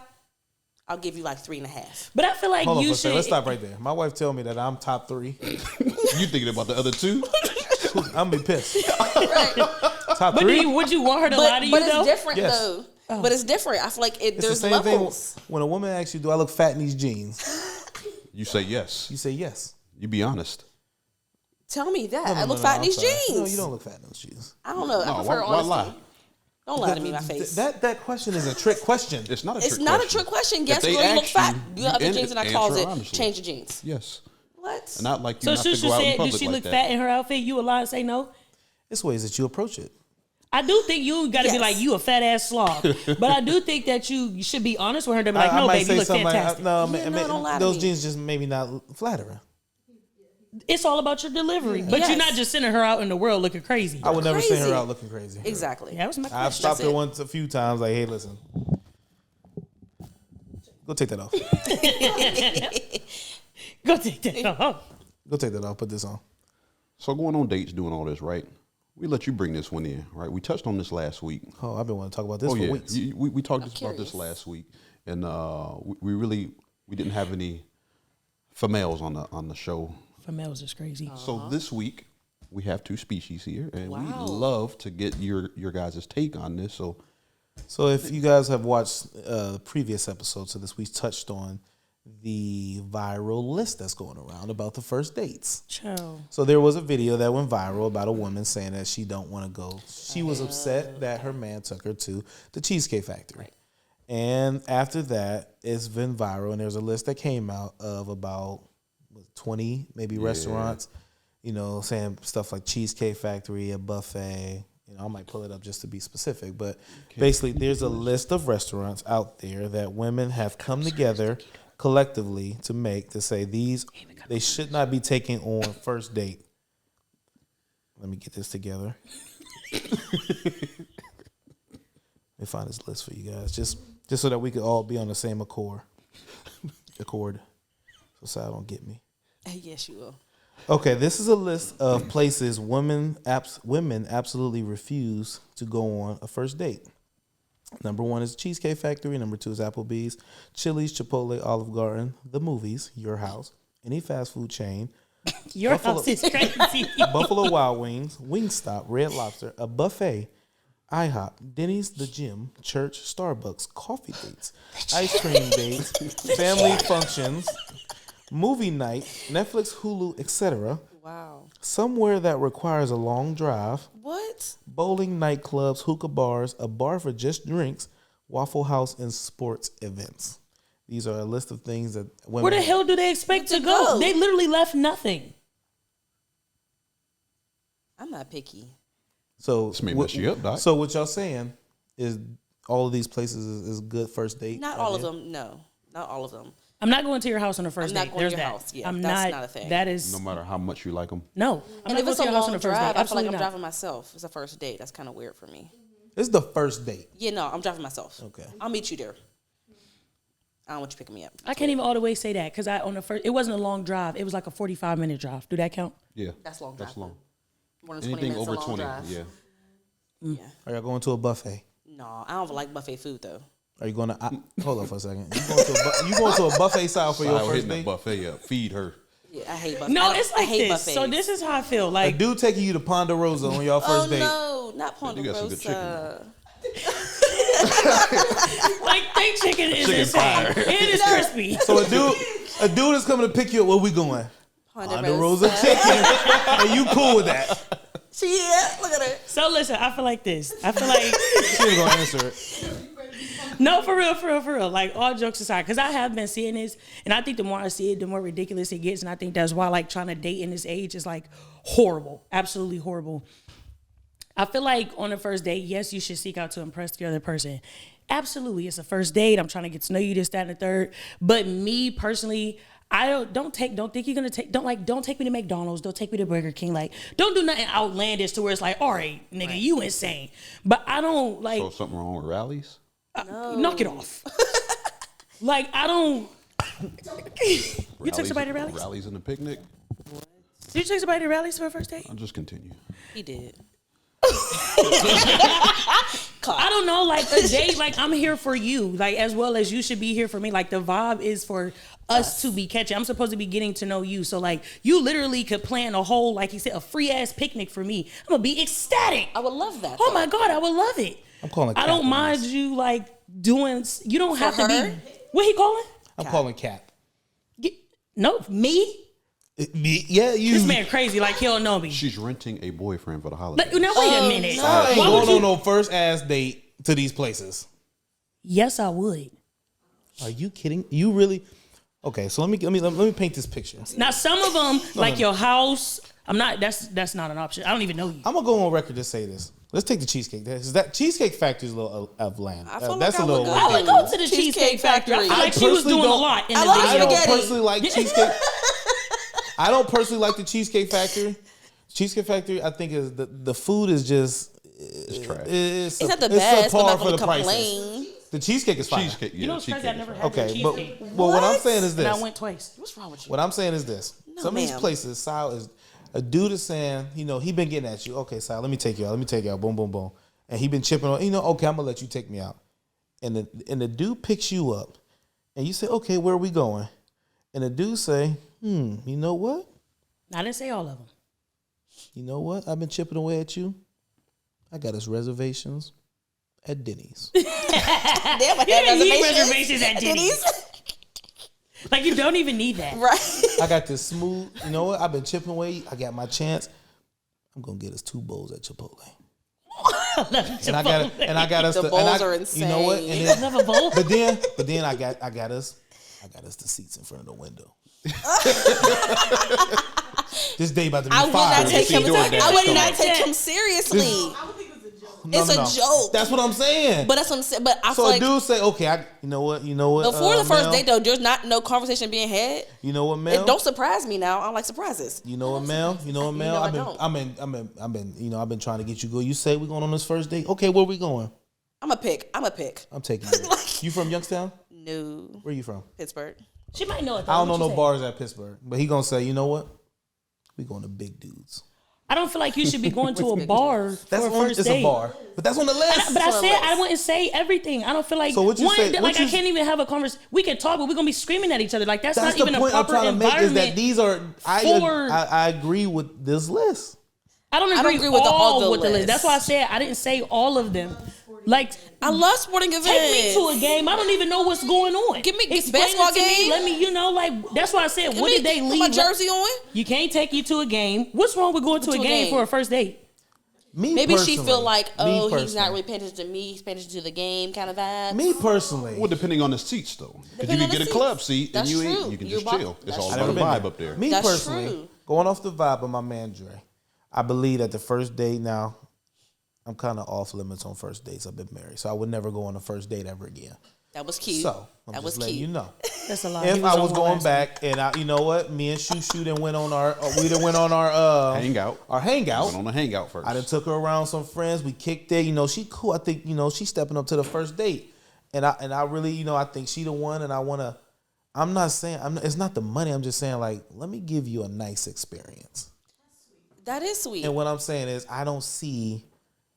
S5: I'll give you like 3.5.
S3: But I feel like
S2: Hold on
S3: you
S2: for a second.
S3: should.
S2: Let's stop right there. My wife tell me that I'm top 3.
S1: You thinking about the other two?
S2: I'm gonna be pissed.
S5: Right.
S2: Top
S3: But
S2: 3.
S3: would you want her to lie to you
S5: But
S3: though?
S5: it's different
S2: Yes.
S5: though. But it's different. I feel like
S2: It's
S5: there's
S2: the same
S5: levels.
S2: thing when a woman asks you, "Do I look fat in these jeans?"
S1: You say yes.
S2: You say yes.
S1: You be honest.
S5: Tell me that.
S2: No, no,
S5: I look
S2: no,
S5: fat
S2: I'm
S5: in these
S2: sorry.
S5: jeans.
S2: No, you don't look fat in those jeans.
S5: I don't know. I
S1: No,
S5: prefer
S1: why
S5: honesty.
S1: lie?
S5: Don't lie to me in my face.
S2: That question is a trick question.
S1: It's not a
S5: It's
S1: trick
S5: not
S1: question.
S5: a trick question.
S1: If
S5: Yes,
S1: they
S5: girl, you look
S1: ask
S5: fat. You have the
S1: end-
S5: jeans in that
S1: answer
S5: closet.
S1: honestly.
S5: Change your jeans.
S1: Yes.
S5: What?
S1: Not like you
S3: So
S1: not to
S3: Shusha
S1: go out in
S3: said,
S1: public
S3: "Does she
S1: like
S3: look
S1: that.
S3: fat in her outfit?" You would lie and say no.
S2: It's ways that you approach it.
S3: I do think you got to be
S5: Yes.
S3: like, you a fat ass slob. But I do think that you should be honest with her to be like,
S2: I
S3: no,
S2: might
S3: baby,
S2: say
S3: you look
S2: something
S3: fantastic.
S2: like,
S5: Yeah, no, don't lie to
S2: those
S5: me.
S2: jeans just maybe not flattering.
S3: It's all about your delivery. But
S5: Yes.
S3: you're not just sending her out in the world looking crazy.
S2: I would never send her
S5: Crazy.
S2: out looking crazy.
S5: Exactly.
S3: That was my
S2: I've
S3: question.
S2: stopped her
S5: That's it.
S2: a few times. Like, hey, listen, go take that off.
S3: Go take that off.
S2: Go take that off. Put this on.
S1: So going on dates, doing all this, right? We let you bring this one in, right? We touched on this last week.
S2: Oh, I've been wanting to talk about this
S1: Oh
S2: for
S1: yeah,
S2: weeks.
S1: we talked about
S5: curious.
S1: this last week, and we didn't have any females on the show.
S3: Females is crazy.
S1: So this week, we have two species here, and we
S5: Wow.
S1: love to get your guys' take on this.
S2: So if you guys have watched the previous episodes of this, we touched on the viral list that's going around about the first dates.
S3: Chill.
S2: So there was a video that went viral about a woman saying that she don't want to go. She was upset that her man took her to the Cheesecake Factory.
S5: Right.
S2: And after that, it's been viral, and there's a list that came out of about 20 maybe restaurants, you know, saying stuff like Cheesecake Factory, a buffet. You know, I might pull it up just to be specific, but basically there's a list of restaurants out there that women have come together collectively to say they should not be taken on first date. Let me get this together. Let me find this list for you guys, just so that we could all be on the same accord. So Sal don't get me.
S5: Yes, you will.
S2: Okay, this is a list of places women absolutely refuse to go on a first date. Number 1 is Cheesecake Factory. Number 2 is Applebee's, Chili's, Chipotle, Olive Garden, the movies, your house, any fast food chain,
S3: Your house is crazy.
S2: Buffalo Wild Wings, Wingstop, Red Lobster, a buffet, IHOP, Denny's, the gym, church, Starbucks, coffee dates, ice cream dates, family functions, movie night, Netflix, Hulu, etc.
S5: Wow.
S2: Somewhere that requires a long drive,
S5: What?
S2: bowling, nightclubs, hookah bars, a bar for just drinks, Waffle House, and sports events. These are a list of things that women.
S3: Where the hell do they expect to go? They literally left nothing.
S5: I'm not picky.
S2: So
S1: This may mess you up, Doc.
S2: So what y'all saying is all of these places is good first date?
S5: Not all of them. No, not all of them.
S3: I'm not going to your house on the first
S5: I'm
S3: date.
S5: not going
S3: There's
S5: to your
S3: that.
S5: house. Yeah,
S3: I'm
S5: that's not a thing.
S3: That is
S1: No matter how much you like them.
S3: no. I'm
S5: And
S3: not
S5: if
S3: going
S5: it's
S3: to
S5: a
S3: your house on
S5: long
S3: the first
S5: drive,
S3: date.
S5: I feel like
S3: Absolutely
S5: I'm
S3: not.
S5: driving myself. It's a first date. That's kind of weird for me.
S2: This is the first date.
S5: Yeah, no, I'm driving myself.
S2: Okay.
S5: I'll meet you there. I don't want you picking me up.
S3: I can't even all the way say that because it wasn't a long drive. It was like a 45-minute drive. Do that count?
S1: Yeah,
S5: That's long
S1: That's
S5: drive.
S1: long.
S5: More than 20
S1: Anything
S5: minutes
S1: over
S5: a long
S1: 20,
S5: drive.
S1: yeah.
S5: Yeah.
S2: Are y'all going to a buffet?
S5: No, I don't like buffet food though.
S2: Are you going to? Hold on for a second. You going to a buffet style for your
S1: Style
S2: first
S1: hitting the
S2: date?
S1: buffet up. Feed her.
S5: Yeah, I hate buffet.
S3: No, it's
S5: I
S3: like
S5: hate
S3: this.
S5: buffets.
S3: So this is how I feel.
S2: A
S3: Like
S2: dude taking you to Ponderosa on your first date.
S5: no, not
S1: You got some good
S5: Ponderosa.
S3: like steak chicken is
S1: Chicken
S3: insane.
S1: fire.
S3: It is crispy.
S2: So a dude is coming to pick you up. Where we going? Ponderosa
S5: Ponderosa.
S2: chicken. And you cool with that?
S5: Yeah, look at her.
S3: So listen, I feel like this. I feel like
S2: She ain't gonna answer it.
S3: no, for real. Like all jokes aside, because I have been seeing this, and I think the more I see it, the more ridiculous it gets, and I think that's why like trying to date in this age is like horrible, absolutely horrible. I feel like on the first date, yes, you should seek out to impress the other person. Absolutely, it's a first date. I'm trying to get to know you, this, that, and the third. But me personally, I don't think you're gonna take. Don't take me to McDonald's. Don't take me to Burger King. Like, don't do nothing outlandish to where it's like, all right, nigga, you insane. But I don't like.
S1: So something wrong with rallies?
S3: Knock it off. Like I don't. You took somebody to rallies?
S1: Rallies and a picnic?
S3: Did you take somebody to rallies for a first date?
S1: I'll just continue.
S5: He did.
S3: I don't know, like a date, like I'm here for you, like as well as you should be here for me. Like the vibe is for us to be catching. I'm supposed to be getting to know you. So like you literally could plan a whole, like he said, a free ass picnic for me. I'm gonna be ecstatic.
S5: I would love that.
S3: Oh
S5: though.
S3: my God, I would love it.
S2: I'm calling.
S3: I
S2: Cap
S3: don't
S2: on
S3: mind
S2: this.
S3: you like doing, you don't have to
S5: her?
S3: be, what he calling?
S2: I'm calling Cap.
S3: No, me?
S2: Yeah, you.
S3: This man crazy, like he don't know me.
S1: She's renting a boyfriend for the holidays.
S3: But now wait a minute.
S5: no.
S2: I ain't
S3: Why would
S2: going on
S3: you?
S2: no first ass date to these places.
S3: Yes, I would.
S2: Are you kidding? You really? Okay, so let me paint this picture.
S3: Now some of them, like your house, I'm not. That's not an option. I don't even know you.
S2: I'm gonna go on record to say this. Let's take the cheesecake. That Cheesecake Factory is a little out of land.
S5: I feel like
S2: That's
S5: I
S2: a
S5: would
S2: little.
S5: go.
S3: I would go to the
S5: Cheesecake
S3: Cheesecake Factory. I feel
S5: Factory.
S3: like she was
S2: personally
S3: doing a
S2: don't-
S3: lot in
S5: I
S3: the
S5: love
S2: I
S3: video.
S2: don't
S5: spaghetti.
S2: personally like cheesecake. I don't personally like the Cheesecake Factory. Cheesecake Factory, I think is the food is just
S1: It's trash.
S5: It's not the best. I'm
S2: subpar
S5: not
S2: for
S5: going
S2: the
S5: to
S2: prices.
S5: complain.
S2: The cheesecake is fine.
S1: Cheesecake, yeah.
S3: You know what's crazy?
S1: cheesecake
S3: I never
S1: is
S3: had
S1: fine.
S3: the
S2: Okay, but
S3: cheesecake.
S2: well, what I'm
S5: What?
S2: saying is this.
S3: And I went twice.
S5: What's wrong with you?
S2: What I'm saying is this.
S5: No,
S2: Some of these
S5: ma'am.
S2: places, Sal is a dude is saying, he been getting at you. Okay, Sal, let me take you out. Boom, boom, boom. And he been chipping on, okay, I'm gonna let you take me out. And the dude picks you up, and you say, okay, where are we going? And the dude say, you know what?
S3: I didn't say all of them.
S2: You know what? I've been chipping away at you. I got us reservations at Denny's.
S5: Damn, I
S3: You
S5: had
S3: didn't need
S5: reservations.
S3: reservations at Denny's. Like, you don't even need that.
S5: Right.
S2: I got this smooth. You know what? I've been chipping away. I got my chance. I'm gonna get us 2 bowls at Chipotle. And I got us.
S5: The
S2: to,
S5: bowls
S2: and I,
S5: are
S2: You know what?
S5: insane.
S2: And then,
S3: Love a bowl.
S2: but then I got us the seats in front of the window. This day about to be
S5: I would
S2: fire.
S5: not take him.
S1: doing that.
S5: I would
S1: Come
S5: not
S1: on.
S5: take him seriously.
S4: I would think it's a joke.
S5: It's a joke.
S2: That's what I'm saying.
S5: But that's what I'm saying. But I
S2: so
S5: feel
S2: a
S5: like
S2: dude say, okay, you know what?
S5: before the first
S2: Mel?
S5: date though, there's not no conversation being had.
S2: You know what, Mel?
S5: It don't surprise me now. I don't like surprises.
S2: You know what, Mel? You know what, Mel?
S5: know I
S2: I've been trying to get you go. You say we're going on this first date. Okay, where we going?
S5: I'm a pick.
S2: I'm taking you. You from Youngstown?
S5: No,
S2: Where you from?
S5: Pittsburgh.
S3: She might know it, though.
S2: I don't
S3: What
S2: know
S3: you
S2: no
S3: say?
S2: bars at Pittsburgh, but he gonna say, you know what? We going to big dudes.
S3: I don't feel like you should be going to a bar
S2: That's
S3: for a
S2: on,
S3: first
S2: it's
S3: date.
S2: a bar, but that's on the list.
S3: But I
S5: So
S3: said
S5: let's-
S3: I wouldn't say everything. I don't feel like
S2: So what you
S3: one,
S2: say-
S3: like
S2: what
S3: I
S2: you-
S3: can't even have a conversation. We can talk, but we're gonna be screaming at each other. Like that's
S2: That's
S3: not
S2: the
S3: even
S2: point
S3: a
S2: I'm
S3: proper
S2: trying to make is
S3: environment.
S2: that these are.
S3: for-
S2: I agree with this list.
S3: I don't agree,
S5: agree with
S3: all
S5: the
S3: with the list.
S5: list.
S3: That's why I said I didn't say all of them. Like
S5: I love sporting events.
S3: take me to a game. I don't even know what's going on.
S5: Give me a
S3: Explain
S5: basketball
S3: it to me.
S5: game.
S3: Let me, like that's why I said, what did they
S5: Put
S3: leave?
S5: my jersey on.
S3: You can't take you to a game. What's wrong with going to a game for a first date?
S5: Maybe she feel
S2: personally-
S5: like,
S2: me
S5: oh, he's
S2: personally-
S5: not really paying attention to me. He's paying attention to the game, kind of vibe.
S2: Me personally,
S1: Well, depending on the seats though, because
S5: Depending
S1: you
S5: on
S1: can
S5: the
S1: get a club
S5: seats.
S1: seat and
S5: That's
S1: you
S5: true.
S1: can
S5: You're
S1: just
S5: right.
S1: chill. It's
S5: That's
S1: all
S2: I
S1: about
S2: never
S1: the
S2: been
S1: vibe
S2: there.
S1: up there.
S2: Me
S5: That's
S2: personally,
S5: true.
S2: going off the vibe of my man Dre, I believe that the first date now, I'm kind of off limits on first dates. I've been married, so I would never go on a first date ever again.
S5: That was cute.
S2: So I'm
S5: that
S2: just
S5: was
S2: letting
S5: cute.
S2: you know.
S3: That's a lot. He
S2: If I
S3: on
S2: was
S3: one
S2: going
S3: last
S2: back, and you know what, me and Shushu done went on our
S1: Hangout.
S2: Our hangout.
S1: Went on the hangout first.
S2: I done took her around some friends. We kicked it. You know, she cool. I think, you know, she's stepping up to the first date. And I really, you know, I think she the one, and I'm not saying, it's not the money. I'm just saying, like, let me give you a nice experience.
S5: That is sweet.
S2: And what I'm saying is, I don't see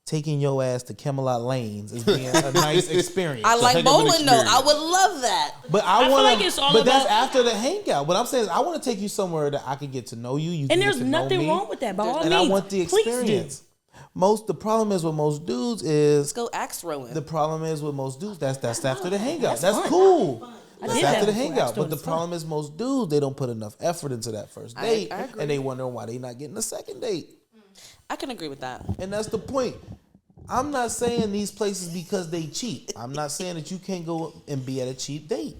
S2: taking your ass to Camelot Lanes as being a nice experience.
S5: I like
S1: heck of an
S5: bowling though. I
S1: experience.
S5: would love that.
S2: But I
S3: feel
S2: want
S3: like it's all
S2: But that's
S3: about-
S2: after the hangout. What I'm saying is, I want to take you somewhere that I can get to know you. You can
S3: And
S2: get
S3: there's
S2: to know
S3: nothing
S2: me,
S3: wrong with that. By all
S2: and
S3: means,
S2: I want the
S3: please do.
S2: experience. The problem is with most dudes is
S5: Let's go axe throwing.
S2: the problem is with most dudes that's after the hangout.
S3: That's
S2: That's
S3: fun.
S2: cool.
S3: I
S2: That's
S3: did
S2: after
S3: that
S2: the
S3: before.
S2: hangout.
S3: Axe throwing
S2: But the
S3: is fun.
S2: problem is most dudes, they don't put enough effort into that first date,
S5: I agree.
S2: and they wonder why they not getting a second date.
S5: I can agree with that.
S2: And that's the point. I'm not saying these places because they cheap. I'm not saying that you can't go and be at a cheap date.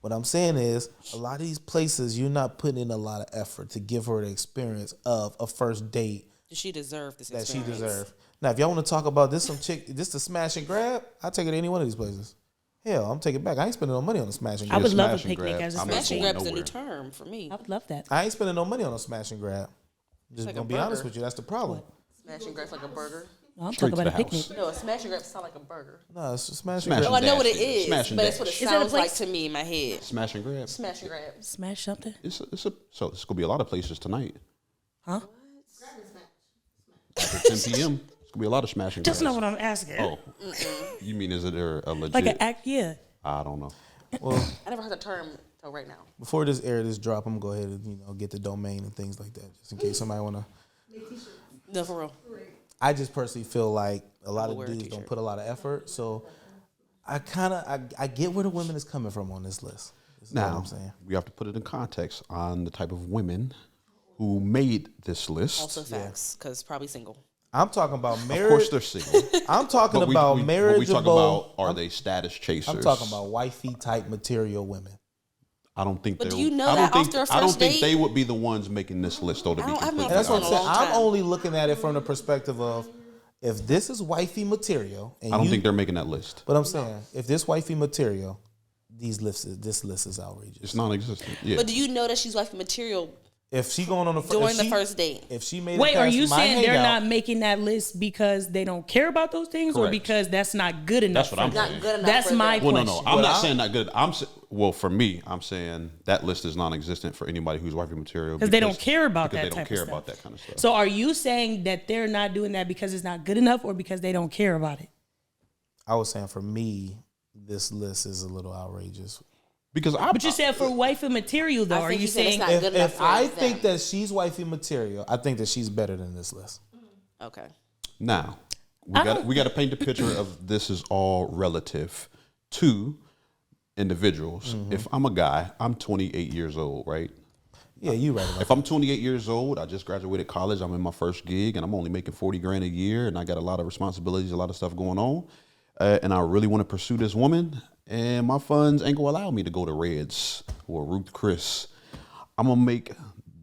S2: What I'm saying is, a lot of these places, you're not putting in a lot of effort to give her the experience of a first date
S5: Does she deserve this
S2: that she
S5: experience?
S2: deserves. Now, if y'all want to talk about this, this the smash and grab, I'll take it to any one of these places. Hell, I'm taking it back. I ain't spending no money on a smash and
S3: I
S2: grab.
S3: would love a
S1: smash and
S3: picnic
S1: grab.
S3: as a
S1: I'm not
S3: first
S5: Smash and
S3: date.
S1: going
S5: grab is a new
S1: nowhere.
S5: term for me.
S3: I would love that.
S2: I ain't spending no money on a smash and grab. Just
S5: like
S2: gonna
S5: a
S2: be honest
S5: burger.
S2: with you, that's the problem.
S5: Smash and grab's like a burger.
S3: No, I'm
S1: Straight
S3: talking
S1: to
S3: about a
S1: the house.
S3: picnic.
S5: No, a smash and grab sound like a burger.
S2: No, it's a smash,
S1: Smash
S2: and
S5: Oh,
S2: grab.
S5: I know what it
S1: dash.
S5: is,
S1: Smash and
S5: but it's what it
S1: dash.
S3: Is that a
S5: sounds like
S3: place?
S5: to me in my head.
S1: Smash and grab.
S5: Smash and grab.
S3: Smash something,
S1: So it's gonna be a lot of places tonight.
S3: huh?
S1: After 10 p.m. It's gonna be a lot of smashing.
S3: That's
S1: grabs.
S3: not what I'm asking.
S1: Oh, you mean is it a legit?
S3: Like an act, yeah.
S1: I don't know.
S2: Well,
S5: I never heard the term till right now.
S2: before this drop, I'm gonna go ahead and get the domain and things like that, just in case somebody wanna.
S5: No, for real.
S2: I just personally feel like a lot of
S5: wear a
S2: dudes don't
S5: t-shirt.
S2: put a lot of effort, so I get where the women is coming from on this list. This is what
S1: Now
S2: I'm saying.
S1: we have to put it in context on the type of women who made this list.
S5: Also facts, because probably single.
S2: I'm talking about
S1: Of
S2: marriage.
S1: course, they're single.
S2: I'm talking
S1: But
S2: about
S1: we
S2: marriageable.
S1: talk about are they status chasers?
S2: I'm talking about wifey type material women.
S1: I don't think.
S5: But
S1: they're-
S5: do you know
S1: I don't
S5: that
S1: think,
S5: after a
S1: I don't
S5: first
S1: think
S5: date?
S1: they would be the ones making this list, though. To
S5: I
S1: be
S5: don't- I haven't
S1: completely
S2: And that's what I'm
S5: in a
S1: honest.
S2: saying.
S5: long
S2: I'm
S5: time.
S2: only looking at it from the perspective of if this is wifey material, and
S1: I don't
S2: you,
S1: think they're making that list.
S2: But I'm saying if this wifey material, this list is outrageous.
S1: It's non-existent. Yeah.
S5: But do you know that she's wifey material
S2: If she going on
S5: during the first date?
S2: if she made
S3: Wait,
S2: it
S3: are
S2: past
S3: you
S2: my
S3: saying they're
S2: hangout,
S3: not making that list because they don't care about those things, or
S1: Correct.
S3: because that's not good enough?
S1: That's what I'm
S3: for them?
S1: saying.
S5: Not good enough.
S3: That's
S5: for
S3: my
S5: them.
S1: Well, no,
S3: question.
S1: I'm
S2: Well,
S1: not
S2: I-
S1: saying not good. Well, for me, I'm saying that list is non-existent for anybody who's wifey material
S3: Because they don't care about
S1: because
S3: that
S1: they
S3: type
S1: don't care
S3: of
S1: about
S3: stuff.
S1: that kind of stuff.
S3: So are you saying that they're not doing that because it's not good enough, or because they don't care about it?
S2: I was saying for me, this list is a little outrageous
S1: Because
S3: But you said for wifey material though.
S5: I
S3: Are
S5: think
S3: you
S5: he said it's
S3: saying
S5: not good enough
S2: If
S5: for
S2: I
S5: them.
S2: think that she's wifey material, I think that she's better than this list.
S5: Okay.
S1: now we got to paint the picture of this is all relative to individuals. If I'm a guy, I'm 28 years old, right?
S2: Yeah, you right about
S1: If I'm 28 years old, I just graduated college, I'm in my first gig, and I'm only making 40 grand a year, and I got a lot of responsibilities, a lot of stuff going on, and I really want to pursue this woman, and my funds ain't gonna allow me to go to Reds or Ruth Chris. I'm gonna make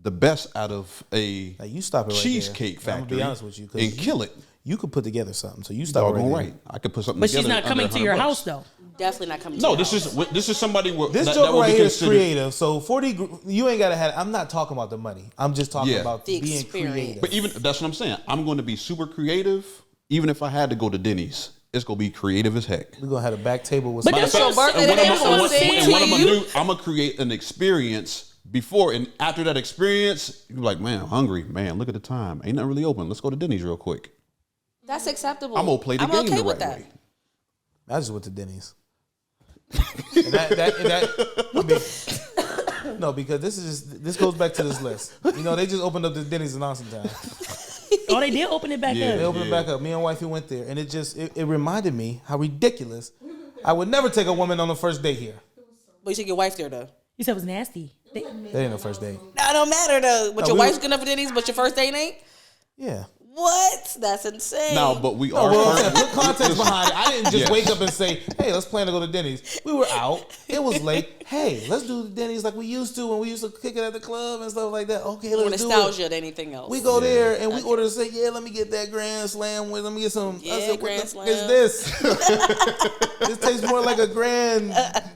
S1: the best out of a
S2: Now, you stop it right
S1: cheesecake
S2: there. I'm
S1: factory
S2: gonna be honest with you, 'cause
S1: and kill it.
S2: You could put together something. So you stop
S1: Doggone
S2: right,
S1: right. I could put something
S3: but
S1: together.
S3: she's not coming
S1: under
S3: to your
S1: $100.
S3: house though.
S5: Definitely not coming to
S1: No,
S5: your
S1: this
S5: house.
S1: is somebody
S2: This
S1: that
S2: joker
S1: would
S2: right
S1: be
S2: here is
S1: considered.
S2: creative. So 40, you ain't gotta have. I'm not talking about the money. I'm just talking
S1: Yeah.
S2: about
S5: The
S2: being
S5: experience.
S2: creative.
S1: But even that's what I'm saying. I'm going to be super creative. Even if I had to go to Denny's, it's going to be creative as heck.
S2: We're gonna have a back table with.
S3: But
S2: some-
S3: that's
S5: your
S3: what I'm
S5: birthday
S3: saying.
S5: today,
S3: That's
S5: I'm
S3: what
S5: gonna
S3: I'm
S5: sing
S3: saying
S5: to
S1: what
S3: to
S1: I'm gonna
S3: you.
S1: do, I'm gonna create an experience before, and after that experience, you're like, man, I'm hungry. Man, look at the time. Ain't nothing really open. Let's go to Denny's real quick.
S5: That's acceptable.
S1: I'm gonna play the game
S5: okay
S1: the
S5: with
S1: right
S5: that.
S1: way.
S2: I just went to Denny's. And I mean, no, because this goes back to this list. You know, they just opened up this Denny's in Austin.
S3: Oh, they did open it back
S1: Yeah.
S2: They
S3: up.
S2: opened it back up. Me and wifey went there, and it reminded me how ridiculous. I would never take a woman on the first date here.
S5: But you should get wife there though.
S3: You said it was nasty.
S2: That ain't no first date.
S5: That don't matter though. But
S2: No,
S5: your
S2: we
S5: wife's
S2: were-
S5: good enough for Denny's, but your first date ain't.
S2: Yeah.
S5: What? That's insane.
S1: No, but we
S2: No,
S1: are.
S2: well, I'm
S1: first-
S2: saying, put context behind it. I didn't just
S1: Yes.
S2: wake up and say, "Hey, let's plan to go to Denny's." We were out. It was late. Hey, let's do the Denny's like we used to when we used to kick it at the club and stuff like that. Okay,
S5: more
S2: let's do
S5: nostalgia
S2: it.
S5: than anything else.
S2: We go there and we order and say, "Yeah, let me get that Grand Slam with. Let me get some."
S5: Yeah,
S2: I said,
S5: Grand
S2: "What the
S5: Slam."
S2: fuck is this? This tastes more like a grand.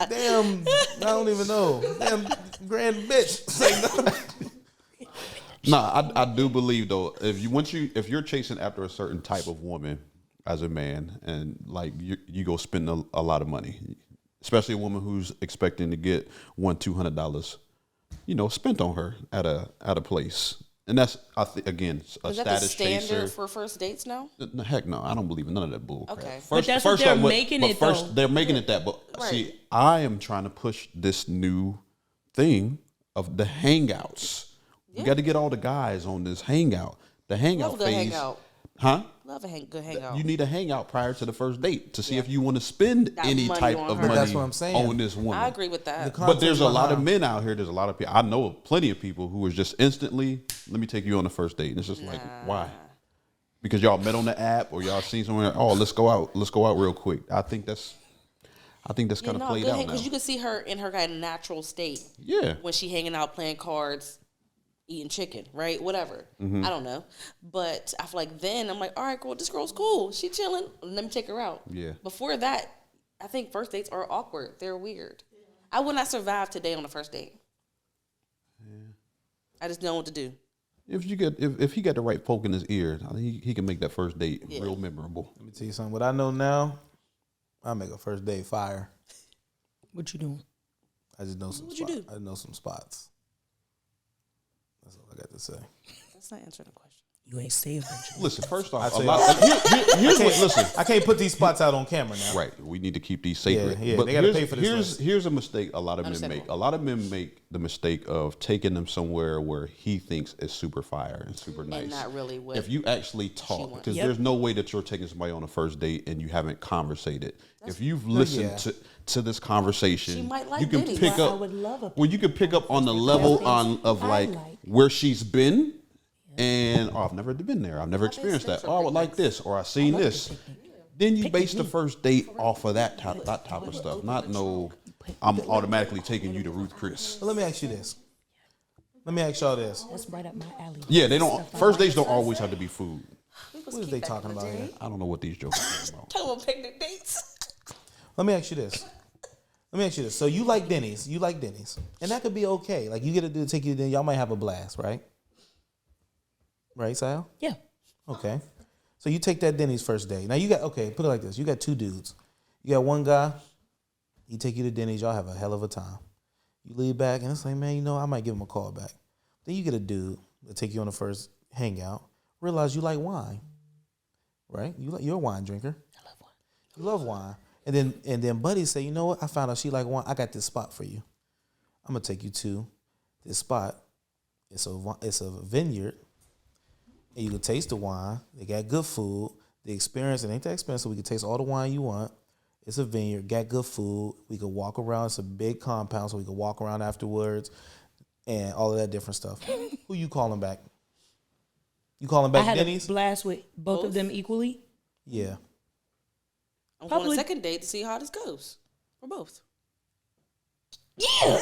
S2: Damn, I don't even know. Damn, grand bitch." It's like, no.
S1: Nah, I do believe though, if you're chasing after a certain type of woman as a man, and like you go spend a lot of money, especially a woman who's expecting to get $200, spent on her at a place, and that's again a
S5: Is that the
S1: status
S5: standard
S1: chaser.
S5: for first dates now?
S1: No, heck no, I don't believe in none of that bull crap.
S5: Okay.
S3: But that's what they're
S1: off,
S3: making it,
S1: first
S3: though.
S1: they're making it that. But
S5: Right.
S1: see, I am trying to push this new thing of the hangouts. We got to get all the guys on this hangout. The hangout
S5: Love a good
S1: phase,
S5: hangout.
S1: huh?
S5: Love a good hangout.
S1: You need a hangout prior to the first date to see if you want to spend
S5: That
S1: any
S5: money
S1: type
S5: on
S1: of
S5: her.
S1: money
S2: That's what I'm saying.
S1: on this woman.
S5: I agree with that.
S1: But there's a lot of
S2: behind.
S1: men out here. There's a lot of people. I know plenty of people who are just instantly, let me take you on the first date. And it's just like, why? Because y'all met on the app or y'all seen somewhere. Oh, let's go out. Let's go out real quick. I think that's kind of played
S5: good
S1: out now.
S5: because you can see her in her kind of natural state.
S1: Yeah.
S5: When she hanging out playing cards, eating chicken, right? Whatever.
S1: Mm-hmm.
S5: I don't know. But I feel like then I'm like, all right, cool, this girl's cool. She chilling. Let me take her out.
S1: Yeah.
S5: Before that, I think first dates are awkward. They're weird. I would not survive today on the first date. I just don't know what to do.
S1: If he got the right poke in his ear, I think he can make that first date real memorable.
S2: Let me tell you something. What I know now, I make a first date fire.
S3: What you doing?
S2: I just know some.
S5: What'd you do?
S2: I know some spots. That's all I got to say.
S5: That's not answering the question.
S3: You ain't saying what you
S1: Listen, first off,
S2: I
S1: a
S2: say-
S1: lot. Here's what. Listen,
S2: I can't put these spots out on camera now.
S1: right? We need to keep these sacred.
S2: Yeah,
S1: but
S2: they gotta
S1: here's,
S2: pay for this
S1: here's
S2: list.
S1: here's a mistake a lot of men make.
S5: Understandable.
S1: A lot of men make the mistake of taking them somewhere where he thinks is super fire and super nice.
S5: not really what
S1: if you actually talk,
S5: wants.
S1: because
S3: Yep.
S1: there's no way that you're taking somebody on a first date and you haven't conversated. If you've listened
S2: Yeah.
S1: to this conversation,
S5: She might like
S1: you can
S5: Diddy.
S1: pick
S3: Well, I
S1: up.
S3: would love a
S1: Well, you can pick up on the level of
S3: I
S1: like
S3: like.
S1: where she's been. And I've never been there. I've never experienced that.
S5: picnics
S1: Oh, I
S5: are
S1: would like this, or I seen
S3: love
S1: this.
S3: the picnic.
S1: Then you base the first date off of that type of stuff. Not no, I'm automatically taking you to Ruth Chris.
S2: But let me ask you this. Let me ask y'all this.
S3: That's right up my alley.
S1: Yeah, they don't. First dates don't always have to be food.
S2: What is they talking about here?
S1: I don't know what these jokes are about.
S5: Talking about picnic dates.
S2: Let me ask you this. So you like Denny's. And that could be okay. Like you get a dude to take you to Denny's. Y'all might have a blast, right? Right, Sal?
S3: Yeah.
S2: Okay. So you take that Denny's first day. Now you got, okay, put it like this. You got two dudes. You got one guy, he take you to Denny's, y'all have a hell of a time. You leave back and it's like, man, I might give him a call back. Then you get a dude that take you on the first hangout, realize you like wine, right? You're a wine drinker.
S3: I love one.
S2: You love wine. And then Buddy say, you know what? I found out she like wine. I got this spot for you. I'm gonna take you to this spot. It's a vineyard, and you can taste the wine. They got good food. The experience, it ain't that expensive. We can taste all the wine you want. It's a vineyard, got good food. We can walk around. It's a big compound, so we can walk around afterwards and all of that different stuff. Who you calling back? You calling back
S3: I had
S2: Denny's?
S3: a blast with both of them equally.
S2: Yeah.
S5: I'm going on a second date to see how this goes for both.
S3: Yeah.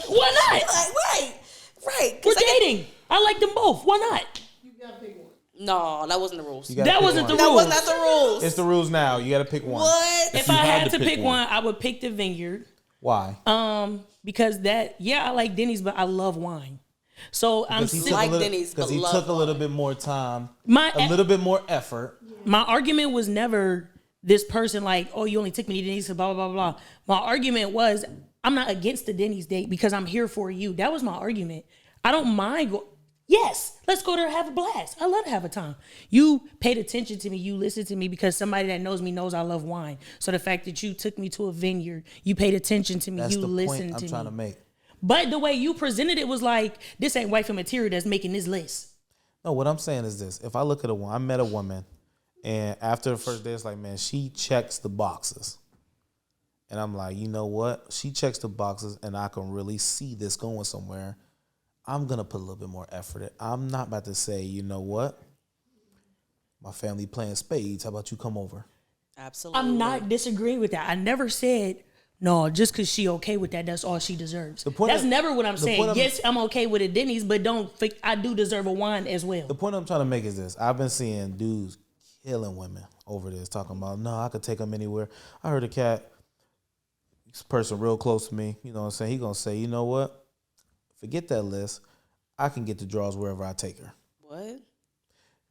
S3: Why not?
S5: Right.
S3: We're dating. I like them both. Why not?
S4: You gotta pick one.
S5: No, that wasn't the rules.
S3: That wasn't the
S5: That
S3: rules.
S5: was not the rules.
S2: It's the rules now. You got to pick one.
S5: What?
S3: If
S1: you
S3: I
S1: had
S3: had
S1: to
S3: to
S1: pick
S3: pick
S1: one.
S3: one, I would pick the vineyard.
S2: Why?
S3: Because I like Denny's, but I love wine. So I'm
S2: Because he
S3: still
S2: took,
S5: like
S2: a, little,
S5: Denny's,
S2: because
S5: but
S2: he
S5: love
S2: took a little
S5: wine.
S2: bit more time,
S3: my
S2: a little bit more effort.
S3: my argument was never this person like, oh, you only took me to Denny's, blah, blah, blah, blah. My argument was, I'm not against the Denny's date because I'm here for you. That was my argument. I don't mind. Yes, let's go there and have a blast. I love to have a time. You paid attention to me. You listened to me because somebody that knows me knows I love wine. So the fact that you took me to a vineyard, you paid attention to me,
S2: That's
S3: you
S2: the
S3: listened
S2: point I'm
S3: to
S2: trying
S3: me.
S2: to make.
S3: But the way you presented it was like, this ain't wife and material that's making this list.
S2: No, what I'm saying is this. If I look at I met a woman, and after the first day, it's like, man, she checks the boxes. And I'm like, you know what? She checks the boxes, and I can really see this going somewhere. I'm going to put a little bit more effort in. I'm not about to say, you know what? My family playing spades. How about you come over?
S5: Absolutely.
S3: I'm not disagreeing with that. I never said, no, just because she okay with that, that's all she deserves. That's never what I'm saying. Yes, I'm okay with it, Denny's, but don't think I do deserve a wine as well.
S2: The point I'm trying to make is this. I've been seeing dudes killing women over this, talking about, no, I could take them anywhere. I heard a cat, this person real close to me, you know what I'm saying? He going to say, you know what? Forget that list. I can get the draws wherever I take her.
S5: What?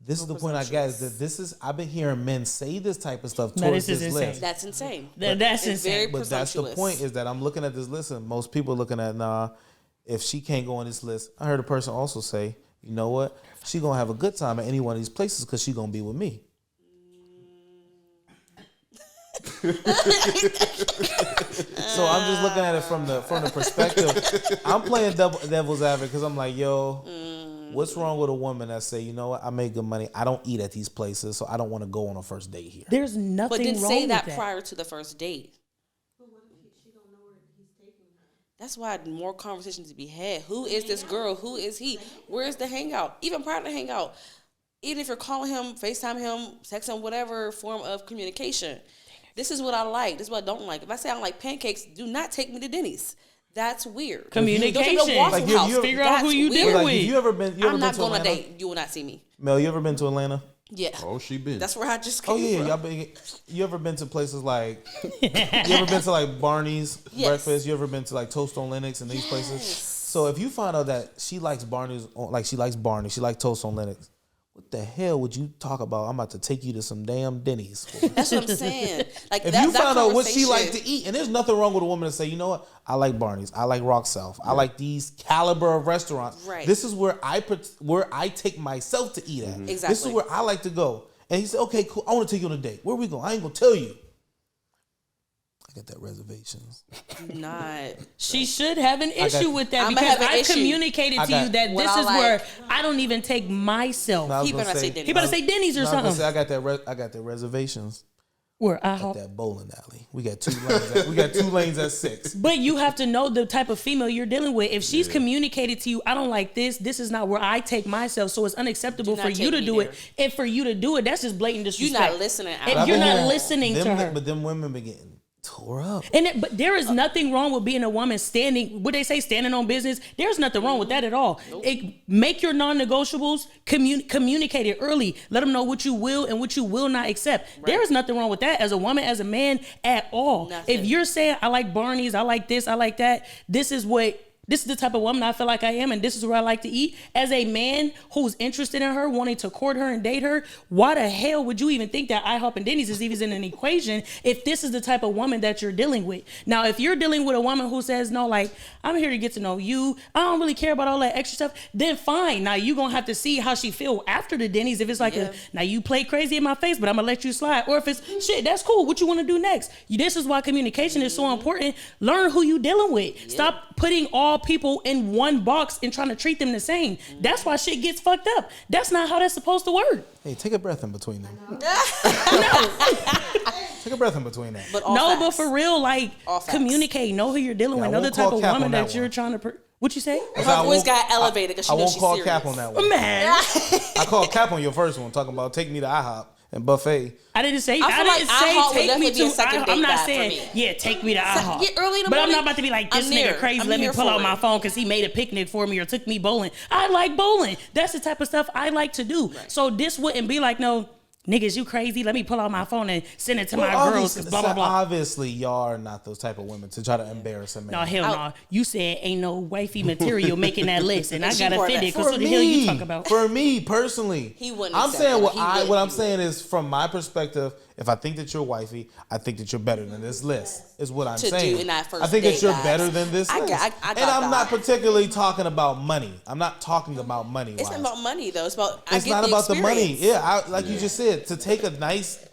S2: This is the point I got is that I've been hearing men say this type of stuff
S3: No,
S2: towards
S3: this is
S2: this
S3: insane.
S2: list.
S5: That's insane.
S3: That's
S5: It's very
S3: insane.
S2: But that's the
S5: presumptuous.
S2: point is that I'm looking at this list and most people are looking at, nah, if she can't go on this list. I heard a person also say, you know what? She going to have a good time at any one of these places because she going to be with me. So I'm just looking at it from the perspective. I'm playing devil's advocate because I'm like, yo, what's wrong with a woman that say, you know what, I make good money. I don't eat at these places, so I don't want to go on a first date here.
S3: There's nothing
S5: But then
S3: wrong
S5: say
S3: with
S5: that
S3: that.
S5: prior to the first date. That's why more conversations to be had. Who is this girl? Who is he? Where's the hangout? Even prior to the hangout. Even if you're calling him, FaceTime him, text him, whatever form of communication. This is what I like. This is what I don't like. If I say I don't like pancakes, do not take me to Denny's. That's weird.
S3: Communication.
S5: Don't take me to Waffle
S2: Like,
S5: House.
S3: Figure out who you
S5: That's
S3: deal
S5: weird.
S3: with.
S2: Have you ever been?
S5: I'm not
S2: to
S5: going on a
S2: Atlanta?
S5: date. You will not see me.
S2: Mel, you ever been to Atlanta?
S5: Yeah.
S1: Oh, she been.
S5: That's where I just came
S2: Oh yeah,
S5: from.
S2: y'all been. You ever been to places like? You ever been to like Barney's
S5: Yes.
S2: breakfast? You ever been to like Toast on Lennox and these places? So if you find out that she likes Barney's, like she likes Barney, she likes Toast on Lennox, what the hell would you talk about? I'm about to take you to some damn Denny's. For.
S5: That's what I'm saying. Like
S2: If
S5: that,
S2: you
S5: that
S2: find out what she
S5: conversation-
S2: likes to eat, and there's nothing wrong with a woman to say, you know what, I like Barney's, I like Rock South, I like these caliber of restaurants.
S5: Right.
S2: This is where I take myself to eat at. This is
S5: Exactly.
S2: where I like to go. And he said, okay, cool, I want to take you on a date. Where we going? I ain't gonna tell you. I got that reservations.
S5: Not.
S3: She should have an issue with that
S5: I'ma
S3: because
S5: have an
S3: I've
S5: issue.
S3: communicated to you that
S5: what
S3: this
S5: I
S3: is
S5: like.
S3: where I don't even take myself.
S2: No, I was
S5: He
S2: gonna
S5: better not say
S2: say,
S5: Denny's.
S3: He better say Denny's or
S2: I was gonna
S3: something.
S2: say I got that reservations
S3: Where I
S2: at
S3: hope.
S2: that bowling alley. We got 2 lanes. We got 2 lanes at 6.
S3: But you have to know the type of female you're dealing with. If she's communicated to you, I don't like this. This is not where I take myself. So it's unacceptable
S5: Do
S3: for
S5: not
S3: you
S5: take
S3: to
S5: me
S3: do
S5: there.
S3: it. And for you to do it, that's just blatant
S5: You're
S3: disrespect.
S5: not listening.
S3: If
S5: Al.
S3: you're not listening to her.
S2: But them women be getting tore up.
S3: But there is nothing wrong with being a woman standing. What they say, standing on business. There's nothing wrong with that at all. Make your non-negotiables. Communicate it early. Let them know what you will and what you will not accept. There is nothing wrong with that as a woman, as a man, at all.
S5: Nothing.
S3: If you're saying, I like Barney's, I like this, I like that. This is what this is the type of woman I feel like I am, and this is where I like to eat. As a man who's interested in her, wanting to court her and date her, why the hell would you even think that IHOP and Denny's is even in an equation if this is the type of woman that you're dealing with? Now, if you're dealing with a woman who says, no, like, I'm here to get to know you, I don't really care about all that extra stuff, then fine. Now, you're going to have to see how she feel after the Denny's. If it's like, now you play crazy in my face, but I'm going to let you slide. Or if it's, shit, that's cool. What you want to do next? This is why communication is so important. Learn who you dealing with. Stop putting all people in one box and trying to treat them the same. That's why shit gets fucked up. That's not how that's supposed to work.
S2: Hey, take a breath in between them.
S3: No.
S2: Take a breath in between that.
S3: But for real, like, communicate. Know who you're dealing with. Know the type of woman that you're trying to... What you say?
S5: Her voice got elevated because she knows she's serious.
S2: I won't call cap on that one.
S3: Man.
S2: I called cap on your first one, talking about take me to IHOP and buffet.
S3: I didn't say take me to IHOP. I'm not saying, take me to IHOP.
S5: Get early in the
S3: but
S5: morning.
S3: I'm not about to be like, this nigga crazy, let me pull out my phone because he made a picnic for me or took me bowling. I like bowling. That's the type of stuff I like to do. Right. So this wouldn't be like, no, niggas, you crazy. Let me pull out my phone and send it to my girls. Blah, blah, blah.
S2: Obviously, y'all are not those type of women to try to embarrass a man.
S3: No, hell no. You said ain't no wifey material making that list, and I got offended because what the hell you talk about?
S2: For me personally,
S5: he wouldn't.
S2: I'm saying what I'm saying is from my perspective. If I think that you're wifey, I think that you're better than this list. Is what I'm saying.
S5: Do in that first
S2: I think
S5: date,
S2: that you're
S5: guys.
S2: better than this list. And I'm not particularly talking about money. I'm not talking about money.
S5: It's not about money though. It's about
S2: not about the money. Yeah, you just said, to take a nice.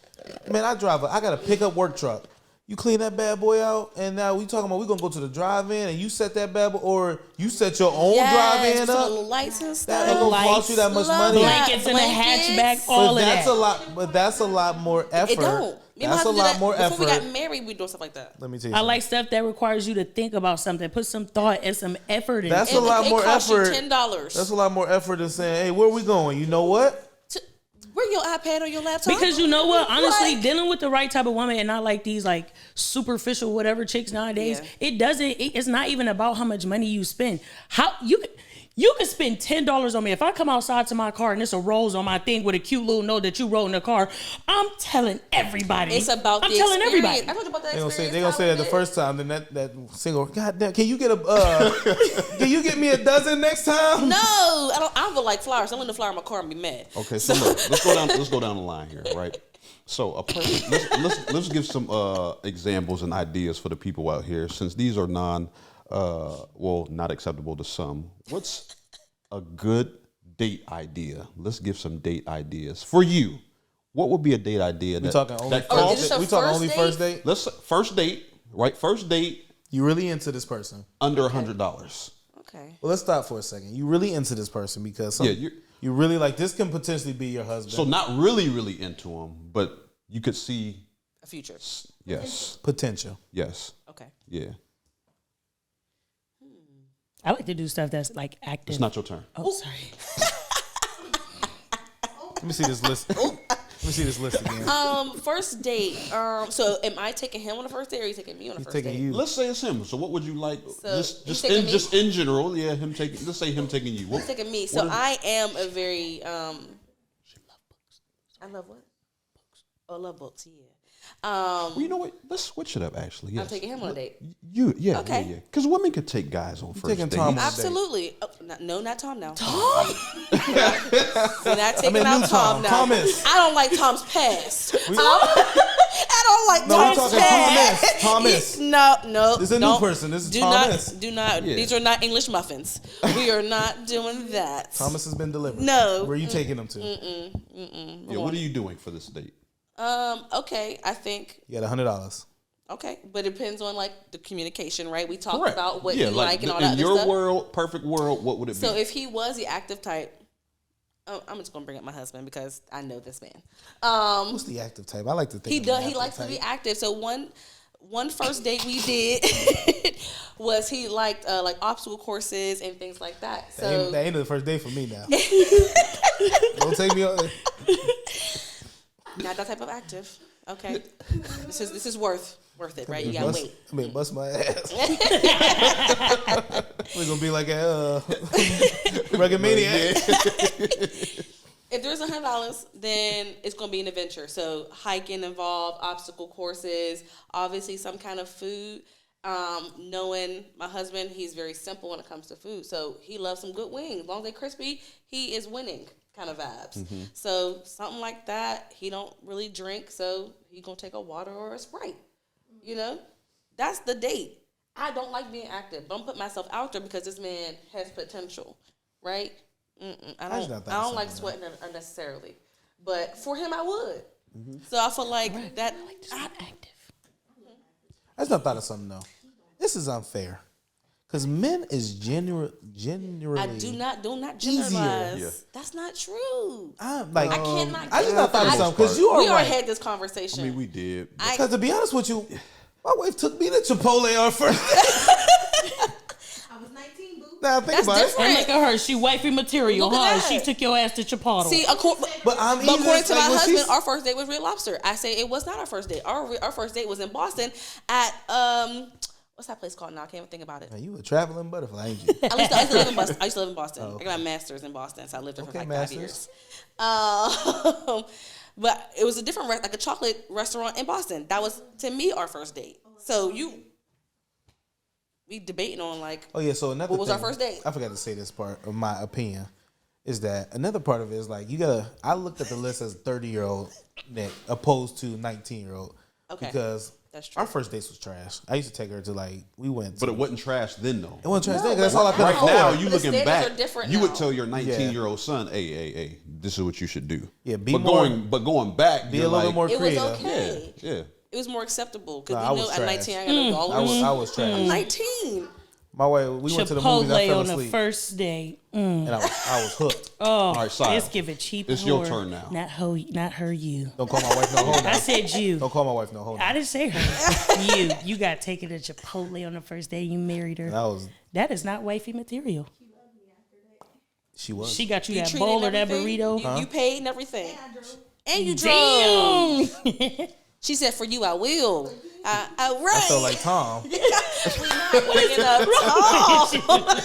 S2: Man, I got a pickup work truck. You clean that bad boy out, and now we talking about we gonna go to the drive-in, and you set that bad boy, or you set your own drive-in up.
S5: Lights and stuff.
S2: That ain't gonna cost you that much money.
S3: Blankets in the hatchback, all of that.
S2: But that's a lot more effort.
S5: It don't.
S2: That's a lot more effort.
S5: Before we got married, we do stuff like that.
S2: Let me tell you.
S3: I like stuff that requires you to think about something, put some thought and some effort in.
S2: That's a lot more effort.
S5: $10.
S2: That's a lot more effort than saying, "Hey, where are we going?" You know what?
S5: Bring your iPad or your laptop.
S3: Because you know what? Honestly, dealing with the right type of woman and not like these like superficial whatever chicks nowadays, it's not even about how much money you spend. How you can spend $10 on me. If I come outside to my car and it's a rose on my thing with a cute little note that you wrote in the car, I'm telling everybody.
S5: It's about the
S3: telling
S5: experience.
S3: everybody.
S5: I told you about that
S2: experience. They're gonna say that the first time, then that single, God damn, can you get can you get me a dozen next time?
S5: No, I would like flowers. I'm in the flower in my car and be mad.
S1: Okay, so look, let's go down the line here, right? So let's give some examples and ideas for the people out here, since these are not acceptable to some. What's a good date idea? Let's give some date ideas for you. What would be a date idea?
S2: We talking only first date?
S1: Let's first date, right? First date.
S2: You really into this person?
S1: Under $100.
S5: Okay.
S2: Well, let's stop for a second. You really into this person because you really like this can potentially be your husband.
S1: So not really into him, but you could see
S5: a future.
S1: Yes.
S2: Potential.
S1: Yes.
S5: Okay.
S1: Yeah.
S3: I like to do stuff that's like active.
S1: It's not your turn.
S3: Oh, sorry.
S2: Let me see this list. Again.
S5: First date. So am I taking him on the first date, or are you taking me on the first date?
S2: You.
S1: Let's say it's him. So what would you like?
S5: So
S1: just in general, him taking. Let's say him taking you.
S5: He's taking me. So I am a very She love books. I love what? Books. Oh, I love books. Yeah.
S1: Well, you know what? Let's switch it up. Actually, yes.
S5: I'm taking him on a date.
S1: Okay. Because women could take guys on first dates.
S5: Absolutely. Oh, no, not Tom now. Tom. We're not taking out Tom now.
S2: Thomas.
S5: I don't like Tom's past. I don't like Tom's past.
S2: Thomas.
S5: No.
S2: This is a new person. This is Thomas.
S5: Do not. Yeah. These are not English muffins. We are not doing that.
S2: Thomas has been delivered.
S5: No.
S2: Where are you taking him to?
S1: Yeah. What are you doing for this date?
S5: Okay, I think
S2: you got $100.
S5: Okay, but it depends on like the communication, right? We talked
S1: Correct.
S5: about what you like and all that.
S1: In your world, perfect world, what would it be?
S5: So if he was the active type, I'm just gonna bring up my husband because I know this man.
S2: What's the active type? I like to think
S5: he likes to be active. So one first date we did was he liked like obstacle courses and things like that. So
S2: that ain't the first date for me now. Don't take me on.
S5: Not that type of active. Okay. This is worth it, right? You gotta wait.
S2: I mean, bust my ass. We're gonna be like a rugged maniac.
S5: If there's $100, then it's gonna be an adventure. So hiking involved, obstacle courses, obviously some kind of food. Knowing my husband, he's very simple when it comes to food. So he loves some good wings. As long as they're crispy, he is winning kind of vibes.
S1: Mm-hmm.
S5: So something like that, he don't really drink, so he gonna take a water or a Sprite. You know? That's the date. I don't like being active. Don't put myself out there because this man has potential, right? I don't like sweating unnecessarily. But for him, I would. Mm-hmm. So I feel like that.
S3: I like to stay active.
S2: I just thought of something though. This is unfair. Because men is generally
S5: I do not generalize.
S2: Easier.
S1: Yeah.
S5: That's not true.
S2: I
S5: cannot.
S2: I just thought of something because you are
S5: We already
S2: right.
S5: had this conversation.
S1: I mean, we did.
S2: Because to be honest with you, my wife took me to Chipotle on first.
S4: I was 19, boo.
S2: Now think
S5: That's
S2: about
S5: different.
S3: And look at her, she wifey material,
S5: Look at
S3: huh?
S5: that.
S3: She took your ass to Chipotle.
S5: See,
S2: but
S5: according to my husband, our first date was Red Lobster. I say it was not our first date. Our first date was in Boston at what's that place called now? I can't even think about it.
S2: Man, you a traveling butterfly, ain't you?
S5: I used to live in Boston. I used to live in Boston.
S2: Oh, okay.
S5: I got my master's in Boston, so I lived there for like
S2: Masters.
S5: 5 years. But it was a different, like a chocolate restaurant in Boston. That was, to me, our first date. So we debating on like,
S2: Oh yeah, so another
S5: what was
S2: thing,
S5: our first date?
S2: I forgot to say this part of my opinion is that another part of it is like I looked at the list as 30-year-old Nick opposed to 19-year-old.
S5: Okay.
S2: Because
S5: That's true.
S2: our first dates was trash. I used to take her to we went.
S1: But it wasn't trash then, though.
S2: it wasn't trash.
S5: No,
S2: then, 'cause that's
S5: but
S2: all I could
S1: Right
S2: afford.
S1: now, you
S5: The
S1: looking
S5: standards
S1: back,
S5: are different
S1: you
S5: now.
S1: would tell your 19-year-old son, hey, this is what you should do.
S2: Yeah, be
S1: but
S2: more-
S1: going back,
S2: be
S1: you're
S2: a little
S1: like,
S2: more
S5: It was
S2: creative.
S5: okay.
S1: Yeah.
S5: It was more acceptable
S2: Nah, I
S5: because we
S2: was
S5: knew at
S2: trash.
S5: 19 I got no dollars.
S2: I was trash.
S5: I'm 19.
S2: My wife, we went to the movies. I
S3: Chipotle
S2: fell
S3: on the
S2: asleep,
S3: first date.
S2: and I was hooked.
S3: Oh,
S1: All right, Sile,
S3: let's give it cheap.
S1: it's your
S3: whore.
S1: turn now.
S3: Not her. You.
S2: Don't call my wife no hoe.
S3: I
S2: Now.
S3: said you.
S2: Don't call my wife no hoe.
S3: I
S2: Now.
S3: didn't say her. You got taken to Chipotle on the first day. You married her. That is not wifey material.
S2: She was.
S3: She got you
S5: You
S3: that
S5: treated
S3: bowl or that
S5: everything.
S3: burrito.
S5: You paid and everything. And you drove.
S3: Damn.
S5: She said, for you, I will. Right.
S2: I felt like Tom.
S5: We not bringing up Tom.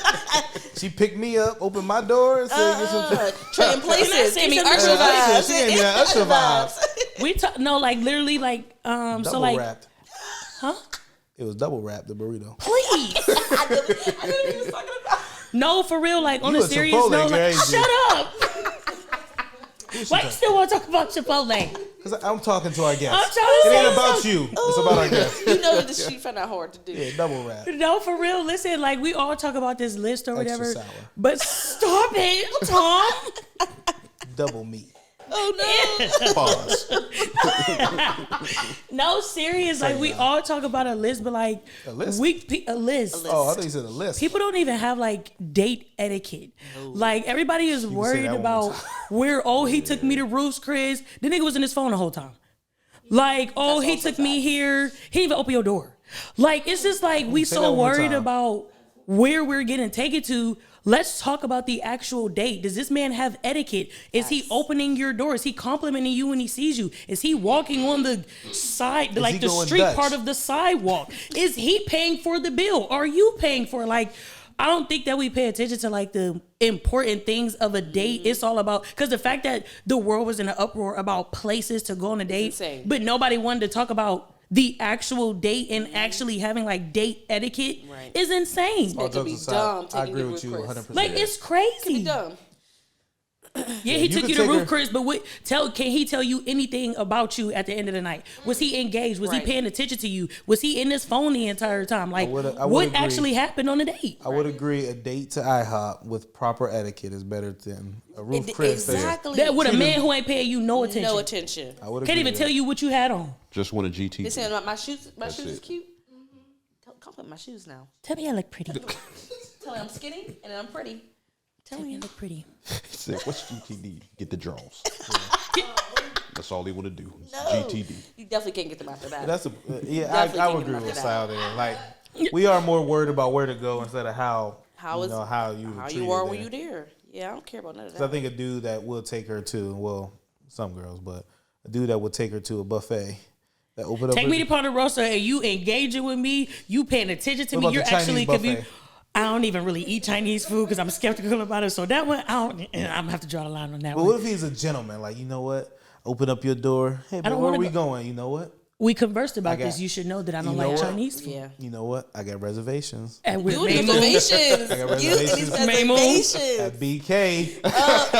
S2: She picked me up, opened my door, and said, "Get some."
S5: Trading places.
S3: say
S5: Give me
S3: something
S5: Usher
S3: about
S5: vibes.
S2: She gave me that Usher vibes.
S3: We literally
S2: Double
S3: so like
S2: wrapped.
S3: huh?
S2: It was double wrapped, the burrito.
S3: Please.
S5: I knew what he was talking about.
S3: No, for real, like on
S2: You
S3: a
S2: a
S3: serious
S2: Chipotle
S3: note,
S2: girl,
S3: like,
S2: ain't you?
S3: shut up. Why you still want to talk about Chipotle?
S2: Because I'm talking to our guests.
S3: I'm trying to
S2: It
S3: say
S2: ain't about you. It's about our guests.
S5: You know that she found that hard to do.
S2: Yeah, double wrap.
S3: No, for real. Listen, like we all talk about this list or
S2: Extra
S3: whatever,
S2: sour.
S3: but stop it, Tom.
S2: Double meat.
S5: Oh, no.
S2: Pause.
S3: No, serious. Like we all talk about a list, but like
S2: A list?
S3: a list.
S2: Oh, I thought you said a list.
S3: People don't even have like date etiquette. Like everybody is worried
S2: that one
S3: about
S2: more time.
S3: where he took me to Ruth's Chris. The nigga was in his phone the whole time. Like, he
S5: also
S3: took me here. He didn't even open your door. Like, it's just like we
S2: Say that
S3: so
S2: one more
S3: worried
S2: time.
S3: about where we're getting taken to. Let's talk about the actual date. Does this man have etiquette? Is he opening your door? Is he complimenting you when he sees you? Is he walking on the side,
S2: he
S3: like the
S2: going
S3: street
S2: Dutch?
S3: part of the sidewalk? Is he paying for the bill? Are you paying for it? Like, I don't think that we pay attention to like the important things of a date. It's all about, because the fact that the world was in an uproar about places to go on a date,
S5: insane.
S3: but nobody wanted to talk about the actual date and actually having like date etiquette
S5: Right.
S3: is insane.
S5: It could be
S2: Jokes aside,
S5: dumb
S2: I
S5: taking
S2: agree
S5: you
S2: with
S5: to
S2: you
S5: Ruth Chris.
S2: 100%.
S3: Like, it's crazy.
S5: Be dumb.
S3: Yeah, he
S2: you
S3: took
S2: could
S3: you to
S2: take
S3: Ruth
S2: her-
S3: Chris, but can he tell you anything about you at the end of the night? Was he engaged? Was
S5: Right.
S3: he paying attention to you? Was he in his phone the entire time? Like,
S2: would
S3: what
S2: agree.
S3: actually happened on the date?
S2: I would agree a date to IHOP with proper etiquette is better than a Ruth Chris.
S5: Exactly.
S3: That with a man who ain't paying you no attention.
S5: No attention.
S2: I would agree
S3: Can't even
S2: with
S3: tell
S2: that.
S3: you what you had on.
S1: Just want a GT.
S5: They saying my shoes. My shoes is
S1: it.
S5: cute. Compliment my shoes now.
S3: Tell me I look pretty.
S5: Tell me I'm skinny and I'm pretty.
S3: Tell me I look pretty.
S1: He said, what's GTD? Get the draws. That's all they want to do.
S5: No.
S1: GTD.
S5: You definitely can't get them after that.
S2: That's
S5: Definitely
S2: I
S5: can't
S2: would
S5: get
S2: agree with
S5: that.
S2: Sal there. Like we are more worried about where to go instead of how
S5: How
S2: you
S5: you
S2: treated
S5: are
S2: there.
S5: when you there. Yeah, I don't care about none of
S2: 'Cause I
S5: that.
S2: think a dude that will take her to, well, some girls, but a dude that would take her to a buffet that opened up.
S3: Take me to Ponderosa and you engaging with me. You paying attention to
S2: What
S3: me.
S2: about
S3: You're
S2: the Chinese
S3: actually could be.
S2: buffet?
S3: I don't even really eat Chinese food because I'm skeptical about it. So that one, I'm gonna have to draw the line on that
S2: But
S3: one.
S2: what if he's a gentleman? Like, you know what? Open up your door. Hey,
S3: don't
S2: man, where
S3: wanna
S2: are we
S3: go-
S2: going? You know what?
S3: We conversed about
S2: got-
S3: this. You should know that I don't
S2: you know
S3: like
S2: what?
S3: Chinese food.
S5: Yeah.
S2: You know what? I got reservations
S3: And with
S5: You and
S3: Maymoon.
S5: reservations.
S2: I got
S5: You and these
S2: reservations.
S5: reservations.
S2: at BK.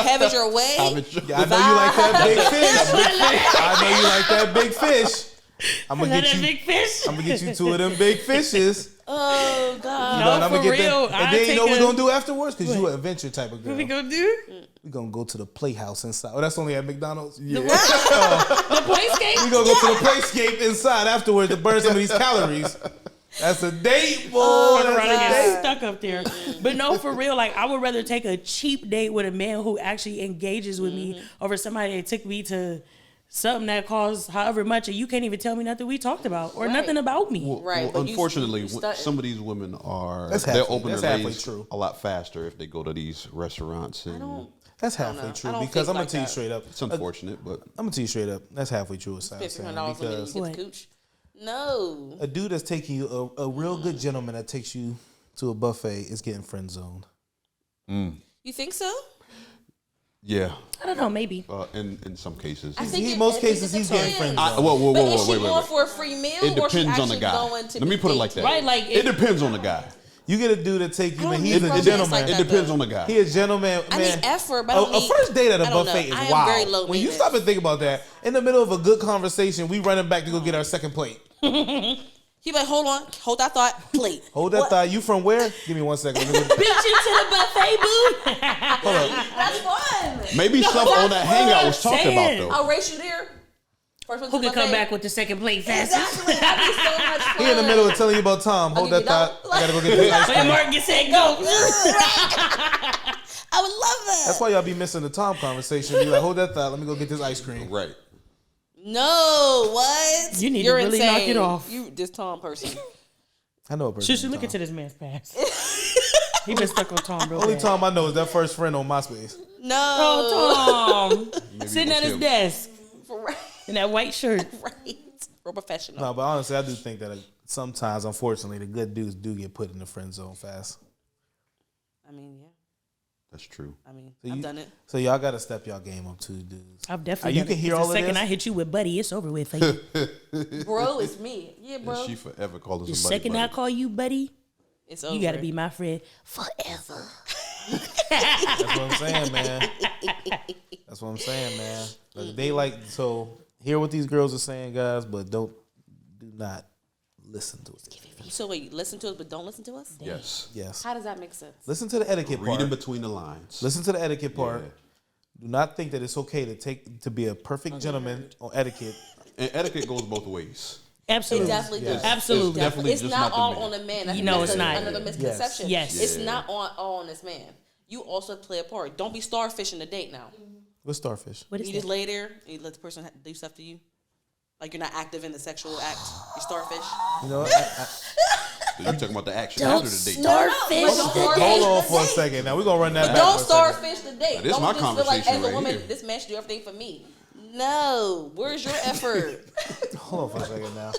S5: Have it your way.
S2: I know you like that big fish. I know you like that big fish. I'm gonna
S3: That
S2: get you.
S3: big fish.
S2: I'm gonna get you 2 of them big fishes.
S5: Oh God.
S2: You know, and
S3: No,
S2: I'm gonna
S3: for
S2: get
S3: real.
S2: them. And
S3: I
S2: then you know what
S3: take
S2: we're
S3: a-
S2: gonna do afterwards? Because you an adventure type of girl.
S3: What we gonna do?
S2: We're gonna go to the playhouse inside. Oh, that's only at McDonald's? Yeah.
S3: The playscape?
S2: We're gonna go to the playscape inside afterwards to burn some of these calories. That's a date, boy.
S3: Running
S2: That's a
S3: get
S2: date.
S3: stuck up there. But no, for real, like I would rather take a cheap date with a man who actually engages with me over somebody that took me to something that costs however much and you can't even tell me nothing we talked about or
S5: Right.
S3: nothing about me.
S5: Right,
S1: Well,
S5: but you-
S1: unfortunately,
S5: you stunting.
S1: some of these women are
S2: That's
S1: they'll
S2: halfway-
S1: open
S2: that's
S1: their
S2: halfway
S1: legs
S2: true.
S1: a lot faster if they go to these restaurants. And
S2: That's
S5: I don't
S2: halfway
S5: know.
S2: true
S5: I don't
S2: because
S5: think
S2: I'm gonna
S5: like
S2: tell you
S5: that.
S2: straight up.
S1: it's unfortunate, but
S2: I'm gonna tell you straight up. That's halfway true. What Sal's saying
S5: $1,500 when
S2: because
S5: you
S3: What?
S5: get the cooch. No.
S2: a dude that's taking you a real good gentleman that takes you to a buffet is getting friend zoned.
S5: You think so?
S1: yeah,
S3: I don't know, maybe.
S1: in some cases.
S5: I think
S2: Most
S5: I think
S2: cases
S5: it
S2: he's getting
S5: depends.
S2: friend
S1: Whoa, whoa,
S5: But
S1: whoa,
S5: is
S1: whoa,
S5: she
S1: wait,
S5: going
S1: wait.
S5: for a free meal
S1: It
S5: or she
S1: depends on
S5: actually
S1: the guy.
S5: going to
S1: Let me put it like that.
S3: Right, like
S1: It depends on the guy.
S2: You get a dude that take you,
S5: I
S2: and
S5: don't
S2: he's
S5: need
S2: a
S5: romance
S2: gentleman.
S5: like
S1: It
S5: that,
S1: depends
S5: though.
S1: on the guy.
S2: He a gentleman,
S5: I
S2: man.
S5: need effort, but I don't
S2: a
S5: need-
S2: first date at a
S5: I don't
S2: buffet
S5: know. I
S2: is
S5: am very
S2: wild.
S5: low
S2: When you
S5: maintenance.
S2: stop and think about that, in the middle of a good conversation, we running back to go get our second plate.
S5: He like, hold on, hold that thought, plate.
S2: Hold that
S5: What?
S2: thought. You from where? Give me 1 second. Let me go-
S3: bitch into the buffet, boo.
S2: Hold up.
S5: That's fun.
S1: Maybe stuff on that hangout was talked about
S3: saying.
S1: though.
S5: I'll race you there. First one to
S3: Who
S5: the
S3: can come
S5: buffet.
S3: back with the second plate fastest?
S5: Exactly. That'd be so much fun.
S2: He in the middle of telling you about Tom. Hold
S5: give
S2: that
S5: you
S2: thought.
S5: that.
S2: I gotta go get this ice
S3: When
S2: cream.
S3: Mark gets said go.
S5: I would love that.
S2: That's why y'all be missing the Tom conversation. Be like, hold that thought. Let me go get this ice cream.
S1: Right.
S5: No, what?
S3: You need to
S5: You're
S3: really
S5: insane.
S3: knock it off.
S5: You this Tom person.
S2: I know a person.
S3: Should
S2: named
S3: look
S2: Tom.
S3: into this man's past. He been stuck on Tom real
S2: Only
S3: bad.
S2: Tom I know is that first friend on MySpace.
S5: No.
S3: Oh, Tom. Sitting
S1: it
S3: at
S1: was
S3: his
S1: him.
S3: desk
S5: Right.
S3: in that white shirt.
S5: Right. Real professional.
S2: No, but honestly, I do think that sometimes, unfortunately, the good dudes do get put in the friend zone fast.
S5: I mean, yeah.
S1: That's true.
S5: I mean,
S2: So
S5: I've
S2: you-
S5: done it.
S2: So y'all got to step y'all game up too, dudes.
S3: I've definitely.
S2: You
S3: done
S2: can
S3: it.
S2: hear
S3: 'Cause
S2: all of
S3: the second
S2: this?
S3: I hit you with buddy, it's over with for you.
S5: Bro, it's me. Yeah,
S1: And
S5: bro.
S1: she forever calling
S3: The
S1: somebody.
S3: second I
S1: buddy.
S3: call you buddy,
S5: It's over.
S3: you got to be my friend forever.
S2: That's what I'm saying, man. That's what I'm saying, man. Like, they like so. Hear what these girls are saying, guys, but do not listen to it.
S5: So wait, you listen to us, but don't listen to us?
S1: Yes.
S2: Yes,
S5: How does that make sense?
S2: listen to the etiquette
S1: Read in
S2: part.
S1: between the lines.
S2: Listen to the etiquette part.
S1: Yeah.
S2: Do not think that it's okay to be a perfect gentleman on etiquette.
S1: And etiquette goes both ways.
S5: It
S3: Absolutely.
S5: definitely does.
S3: Absolutely.
S1: It's definitely
S5: It's
S1: just
S5: not
S1: not the
S5: all
S1: man.
S5: on the man. I think
S3: No,
S5: that's
S3: it's not.
S5: another misconception.
S3: Yes.
S5: It's
S1: Yeah.
S5: not all on this man. You also play a part. Don't be starfishing the date now.
S2: What's starfish?
S3: What is
S5: You
S3: that?
S5: just lay there and you let the person do stuff to you. Like you're not active in the sexual act. You starfish.
S2: You know,
S1: You're talking about the action
S3: Don't
S1: after the date.
S3: starfish
S5: But
S3: the
S5: don't
S3: date.
S2: hold on
S5: the
S2: for a
S5: date.
S2: second. Now we're gonna run that
S5: But
S2: back.
S5: don't
S2: for a second.
S5: starfish the date.
S1: Now, this
S5: Don't
S1: my
S5: just feel like
S1: conversation
S5: as a
S1: right
S5: woman,
S1: here.
S5: this man should do everything for me. No. Where's your effort?
S2: Hold on for a second now.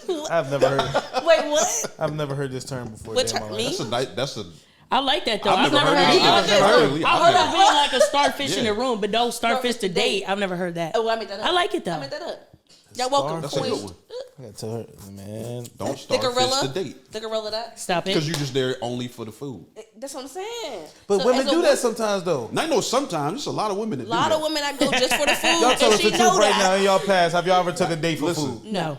S5: Wait, what?
S2: I've never heard this term before.
S5: What
S2: Day in my
S5: term?
S2: life.
S5: Me?
S1: That's a.
S3: I like that though.
S1: I've never heard
S3: heard
S1: it.
S3: it.
S1: I've never heard it.
S3: I've heard of being like a starfish in
S1: Yeah.
S3: the room, but don't starfish the date. I've never heard that.
S5: Oh, I made that up.
S3: I like it though.
S5: I made that up. Y'all welcome.
S1: That's a
S5: Queen.
S1: good one.
S2: I gotta tell her, man.
S1: Don't
S5: The
S1: starfish
S5: gorilla.
S1: the date
S5: The gorilla that.
S3: Stop
S1: because
S3: it.
S1: you're just there only for the food.
S5: That's what I'm saying.
S2: But
S5: So
S2: women
S5: as a
S2: do
S5: woman-
S2: that sometimes, though.
S1: And I know sometimes there's a lot of women that
S5: A lot
S1: do
S5: of
S1: that.
S5: women I go just for the food,
S2: Y'all
S5: and
S2: tell us
S5: she
S2: the
S5: know
S2: truth right now
S5: that.
S2: in y'all past. Have y'all ever took a date for
S1: Listen.
S2: food?
S5: No,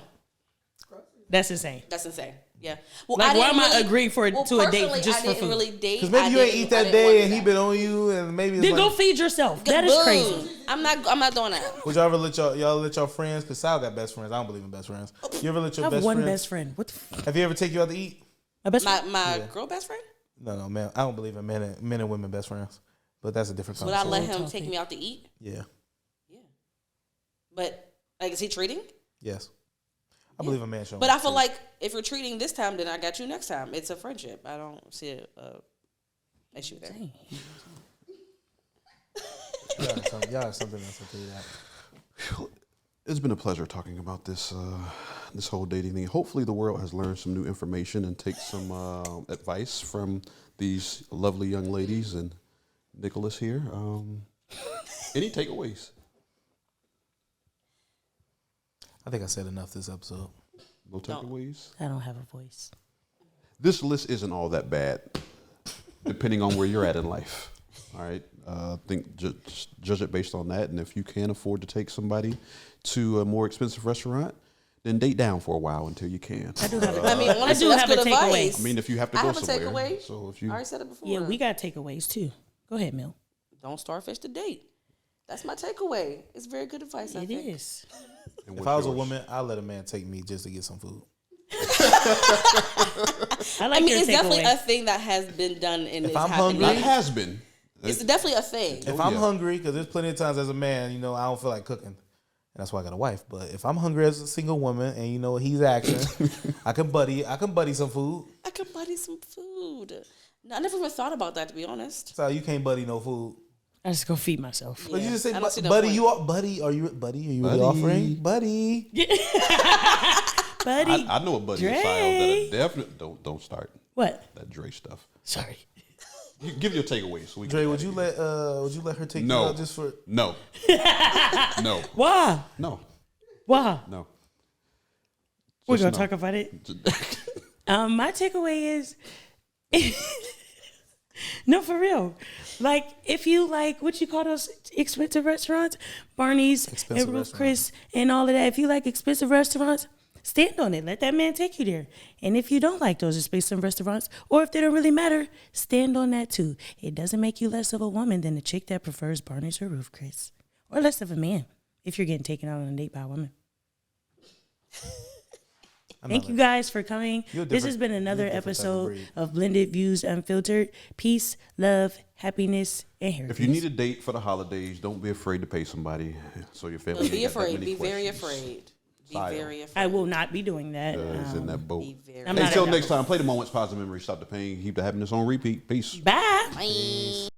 S3: That's insane.
S5: that's insane. Yeah. Well,
S3: Like,
S5: I
S3: why
S5: didn't
S3: am I
S5: really,
S3: agreeing to a date
S5: personally,
S3: just
S5: I
S3: for
S5: didn't
S3: food?
S5: really date.
S2: Because maybe
S5: I
S2: you ain't
S5: didn't-
S2: eat
S5: I
S2: that
S5: didn't
S2: day
S5: want
S2: and
S5: that.
S2: he been on you, and maybe it's
S3: Then
S2: like,
S3: go feed yourself. That is
S5: Boom.
S3: crazy.
S5: I'm not doing that.
S2: would y'all ever let y'all friends? Because Sal got best friends. I don't believe in best friends. You ever let
S3: I
S2: your
S3: have
S2: best
S3: one
S2: friend?
S3: best friend. What the
S2: Have you ever take you out to eat?
S3: my best friend?
S5: My
S2: Yeah.
S5: girl best friend.
S2: No, man. I don't believe in men and women best friends. But that's a different
S5: Would I
S2: conversation.
S5: let him
S3: topic.
S5: take me out to eat?
S2: Yeah.
S5: Yeah. But like, is he treating?
S2: Yes. I believe a man should.
S5: But I feel like if you're treating this time, then I got you next time. It's a friendship. I don't see a issue there.
S2: y'all have something else to tell you that.
S1: It's been a pleasure talking about this this whole dating thing. Hopefully, the world has learned some new information and take some advice from these lovely young ladies and Nicholas here. Any takeaways?
S2: I think I said enough this episode.
S1: No takeaways.
S3: I don't have a voice.
S1: This list isn't all that bad, depending on where you're at in life. All right. I think just judge it based on that. And if you can't afford to take somebody to a more expensive restaurant, then date down for a while until you can.
S3: I do have a
S5: I mean, honestly,
S3: do
S5: that's
S3: have a
S5: good
S3: takeaway.
S5: advice.
S1: I mean, if you have to
S5: I
S1: go
S5: have a
S1: somewhere.
S5: takeaway.
S1: So if you,
S5: I already said it before.
S3: Yeah, we got takeaways too. Go ahead, Mel.
S5: Don't starfish the date. That's my takeaway. It's very good advice. I
S3: It
S5: think.
S3: is.
S1: and
S2: If
S1: what's
S2: I was a
S1: yours?
S2: woman, I'd let a man take me just to get some food.
S3: I like
S5: I mean,
S3: your
S5: it's definitely
S3: takeaway.
S5: a thing that has been done and
S2: If
S5: is
S2: I'm
S5: happening.
S2: hungry-
S1: It has been.
S5: It's definitely a thing.
S2: If I'm
S1: yeah.
S2: hungry, because there's plenty of times as a man, I don't feel like cooking. And that's why I got a wife. But if I'm hungry as a single woman and he's asking, I can buddy some food.
S5: I could buddy some food. No, I never even thought about that, to be honest.
S2: So you can't buddy no food.
S3: I just go feed myself.
S2: But you just say,
S5: I don't see no
S2: buddy,
S5: point.
S2: buddy, are you really
S1: Buddy.
S2: offering? Buddy.
S3: Buddy.
S1: I know a buddy
S3: Dre.
S1: of Sile that definitely don't start
S3: What?
S1: that Dre stuff.
S3: Sorry.
S1: You give your takeaway so we can.
S2: Dre, would you let her take
S1: No.
S2: you out just for?
S1: No. No.
S3: Why?
S1: No.
S3: Why?
S1: No.
S3: We're
S1: Just
S3: gonna
S1: no.
S3: talk about it. My takeaway is no, for real. Like, if you like what you call those expensive restaurants, Barney's
S2: Expensive
S3: and Ruth
S2: restaurant.
S3: Chris and all of that. If you like expensive restaurants, stand on it. Let that man take you there. And if you don't like those expensive restaurants, or if they don't really matter, stand on that too. It doesn't make you less of a woman than a chick that prefers Barney's or Ruth Chris, or less of a man if you're getting taken out on a date by a woman. Thank you guys for coming.
S2: You're
S3: This has
S2: different-
S3: been another
S2: you're a different type of
S3: episode
S2: breed.
S3: of Blended Views Unfiltered. Peace, love, happiness, and hair.
S1: If you need a date for the holidays, don't be afraid to pay somebody so your family.
S5: Be
S1: ain't got that
S5: afraid.
S1: many
S5: Be very
S1: questions.
S5: afraid. Be
S1: Sile.
S5: very afraid.
S3: I will not be doing that.
S1: Is in that boat.
S5: Be very.
S3: I'm
S1: Hey,
S3: not
S1: till
S3: at
S1: next
S3: that
S1: time, play the moments, positive memories, stop the pain, keep the happiness on repeat. Peace.
S3: Bye.
S5: Bye.